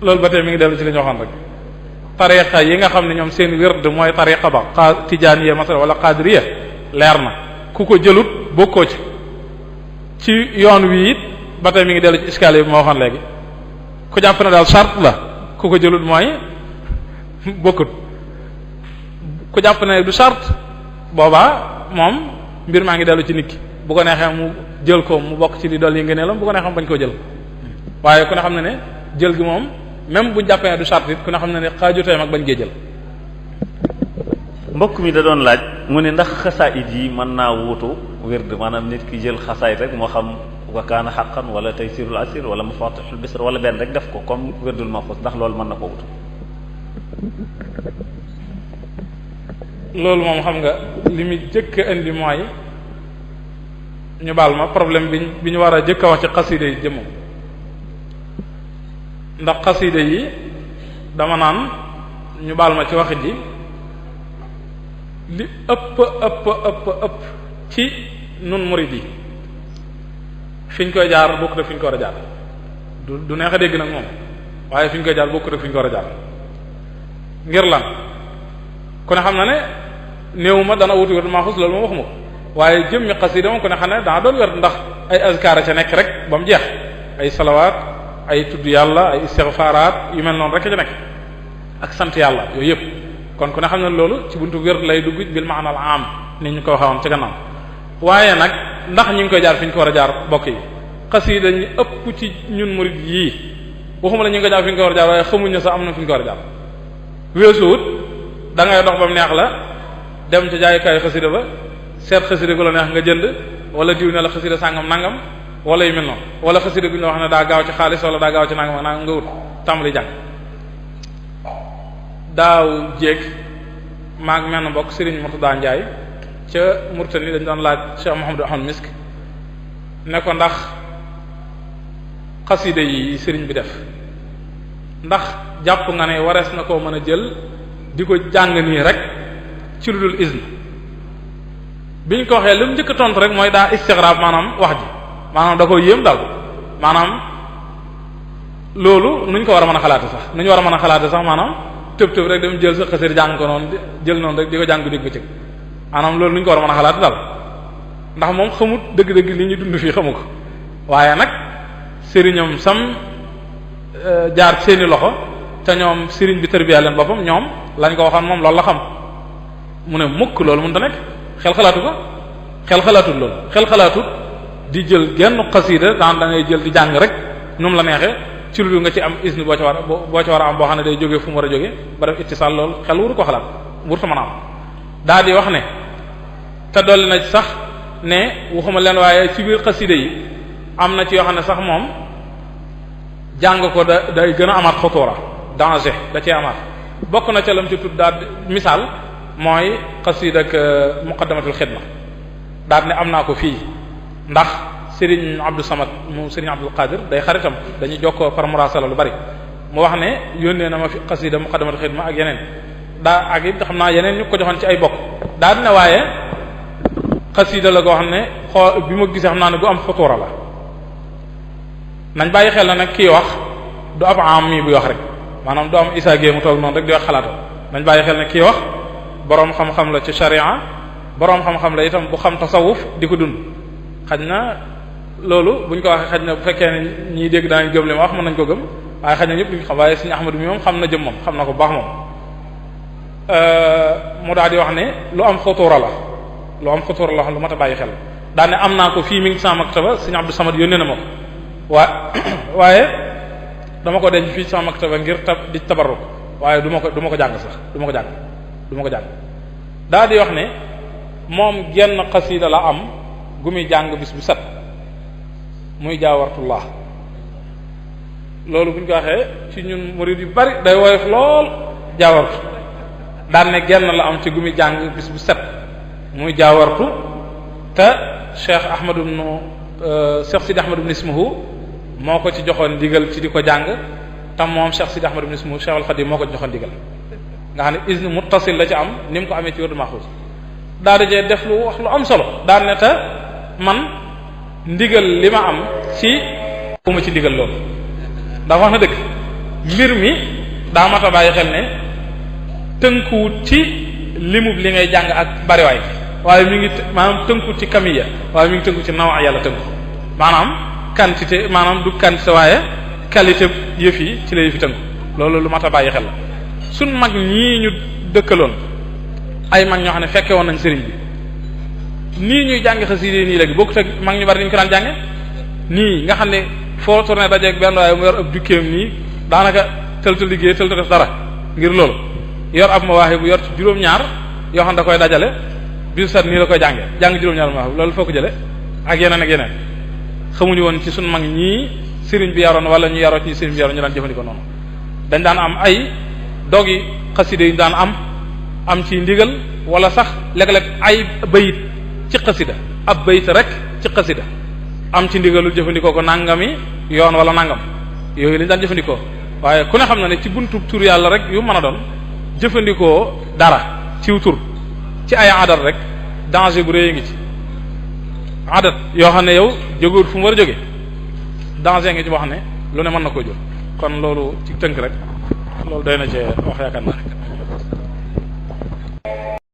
loolu ba tey mi ngi dellu ci li ñu waxoon rek tarixa yi nga xam ne ñoom seen wird mooy tarixa ba tijaaniya masala wala qaadiriya leer na ku ko jëlut bokkoo ci yoon wi it ba tey mi ngi dellu ci iskale bi ma waxoon léegi ku jàpp na daal charte la ku ko jëlut mooy bokkut ku jàpp ne du charte boobaa moom mbir maa ngi dellu ci nit ki bu ko neexee mu jël ko mu bokk ci di dolli ngëneelam bu ko neexee mu bañ koo jël waaye ku ne xam ne ne jël gi moom même bu jàppee ne du charte it ku ne xam ne ne xaajuteem ak bañ gee jël. mbokk mi da doon laaj mu ne ndax xasaayid yi mën naa wuutu wird maanaam nit ki jël xasaayid rek moo xam wa kaana xaqan wala taysirul asir wala mafatihul bisr wala benn rek def ko comme wirdul maxuus ndax loolu mën na ko wutu. loolu moom xam nga li muy jëkk a indi mooy ñu baal ma problème bi ñu war a jëkk a wax ci xaside yi jëmmam ndax xaside yi dama naan ñu baal ma ci waxit ji li ëpp ci nun murid yi fi ñu koy jaar bokkut ak fi ñu ko war a jaar du neex a dégg nag moom waaye fi ñu koy jaar bokkut ak fi ñu ko war a jaar ngir lan ku ne xam na ne néew ma dana wutu wird maxuus loolu moom waxuma ko waaye jëmmi xasida moom ku ne xam ne dana doon wird ndax ay azkaar ca nekk rek ba mu jeex ay salawaat ay tudd yàlla ay istighfaraat yu mel noonu rek ca nekk ak sant yàlla yooyu yëpp kon ku ne xam ne loolu ci buntu wird lay dugg bil maanaal am ni ñu ko waxoon ci gannaaw waaye nag ndax ñu ngi koy jaar fi ñu ko war a jaar bokk yi xasida ñu ëpp ci ñun murid yii waxuma la ñu ngi koy jaar fi ñu ko war a jaar waaye xamuñ ne sax am na fi ñu ko war a jaar weesuwut da ngay dox ba mu neex la dem ca jaayukaayu xasida ba seet xasida gu la neex nga jënd wala diw ne la xasida sàngam nangam wala yu mel noonu wala xasida gu ñu la wax ne daa gaaw ci xaalis wala daa gaaw ci nangam nangam nga wut tàmbali jàng daaw jéeg maag menn mbokk Serigne Murtada Njaay ca Murtani dañ doon laaj Cheikh Mouhamadou Ahmad Misk ne ko ndax xasida yi Serigne bi def ndax jàpp nga ne warees na koo mën a jël di ko jàng nii rek ci lu dul izn bi ñu ko waxee li mu njëkk a tontu rek mooy daa istigrab maanaam wax ji maanaam da ko yéem daal maanaam loolu nuñ ko war a mën a xalaate sax nu ñu war a mën a xalaate sax maanaam tëb rek dem jël sa xasida jàng ko noonu jël noonu rek di ko jàng dégg ba cëg maanaam loolu nu ñu ko war a mën a xalaate daal ndax moom xamut dëgg-dëgg li ñu dund fii xamu ko waaye nag sëriñam sam jaar seeni loxo te ñoom sëriñ bi tërbiya leen boppam ñoom lañ ko waxoon moom loolu la xam mu ne mukk loolu mënut a nekk xel xalaatu ko xel xalaatut loolu xel xalaatut di jël genn xasida daan da ngay jël di jàng rek nu mu la neexee ci lu nga ci am isni boo ci war a am boo xam ne day jógee fu mu war a jógee ba def ittisaal loolu xel wuru ko xalaat wurtu mën a am daa di wax ne te dolli na sax ne waxuma leen waaye ci biir xasida yi am na ci yoo xam ne sax moom jàng ko day gën a amaat xotoora danger da cee amaat bokk na ca lam ci tudd daal misaal mooy xasida ak muqaddamatul xidma daal ne am naa ko fii ndax Serigne Abdou Samad mu Serigne Abdul Qadir day xaritam dañuy jokkoo par murasala lu bari mu wax ne yónnee na ma fi xasida muqaddamatul xidma ak yeneen daa ak it xam naa yeneen ñu ko joxoon ci ay bokk daal ne waaye xasida la goo xam ne bi ma gisee xam naa ne bu am xotoora la nañ bàyyi xel na nag kii wax du ab am mi buy wax rek maanaam du am Issa Gueye mu toog noonu rek di wax xalaatam nañ bàyyi xel ne kii wax boroom xam-xam la ci sharia boroom xam-xam la itam bu xam tasawuf di ko dund xaj na loolu buñ ko waxee xaj na bu fekkee ne ñiy dégg daañu gëm li ma wax mën nañ ko gëm waaye xaj na ñëpp duñ xam waaye Sëriñ Ahmadu mi moom xam na jëm moom xam na ko baax moom mu daal di wax ne lu am xotóora la lu am xotóora la lu mat a bàyyi xel daal ne am naa ko fii mi ngi sama maktaba Sëriñ Abdou Samad yónnee na ma ko waaye dama ko denc fii sama maktaba ngir di tabarruk waaye du ma ko jàng sax du ma ko jàng daa di wax ne moom genn xasida la am gu muy jàng bis bu set muy jaawartullah loolu bu ñu ko waxee ci ñun murid yu bari day woyof lool jaawartu daan ne genn la am ci gu muy jàng bis bu set muy jaawartu te Cheikh Sidi Ahmad ibn Ismuhu moo ko ci joxoon ndigal ci di ko jàng te moom Cheikh Sidi Ahmad ibn Ismuhu Cheikh al-Khadim moo ko ci joxoon ndigal nga xam ne isne muttasil la ci am ni mu ko amee ci wërdu maxuus daal di jee def lu wax lu am solo daal ne te man ndigal li ma am ci uma ci ndigal loolu ndax wax na dëgg mbir mi daa mat a bàyyi xel ne tënkuwut ci limub li ngay jàng ak bariwaay waaye mi ngi maanaam tënkuwut ci kamiya waaye mi ngi tënku ci nawa yàlla tënku maanaam quantité maanaam du quantité waaye qualité yëf yi ci la yëf yi tënku loolu lu mat a bàyyi xel la suñ mag ñii ñu dëkkaloon ay mag ñoo xam ne fekke woon nañ sëriñ bi nii ñuy jàng xasida nii léegi bokkut ak mag ñu bari ni ñu ko daan jànge nii nga xam ne foo tourné dajeeg benn waaye mu yor ab dukkeem nii daanaka tëlta liggéey tëlta def dara ngir loolu yor ab mawaaxi bu yor ci juróom-ñaar yoo xam ne da koy dajale bisu sat nii la koy jànge jàng juróom-ñaar mawaaxi loolu foo ko jële ak yeneen xamuñu woon ci suñ mag ñii sëriñ bi yaroon wala ñu yaroo ci sëriñ bi yaroon ñu daan jëfandikoo noonu dañ daan am ay dogi xasida yi daan am ci ndigal wala sax léeg-léeg ay bayit ci xasida ab bayit rek ci xasida am ci ndigalul jëfandikoo ko nangami yoon wala nangam yooyu lañ daan jëfandikoo waaye ku ne xam na ne ci buntu tur yàlla rek yu mën a doon jëfandikoo dara ciw tur ci ay adat rek danger bu rëy ngi ci adat yoo xam ne yow jógul fu mu war a jóge danger ngi ci boo xam ne lu ne mën na koo jóg kon loolu ci tënk rek loolu doy na ci wax yaakaar naa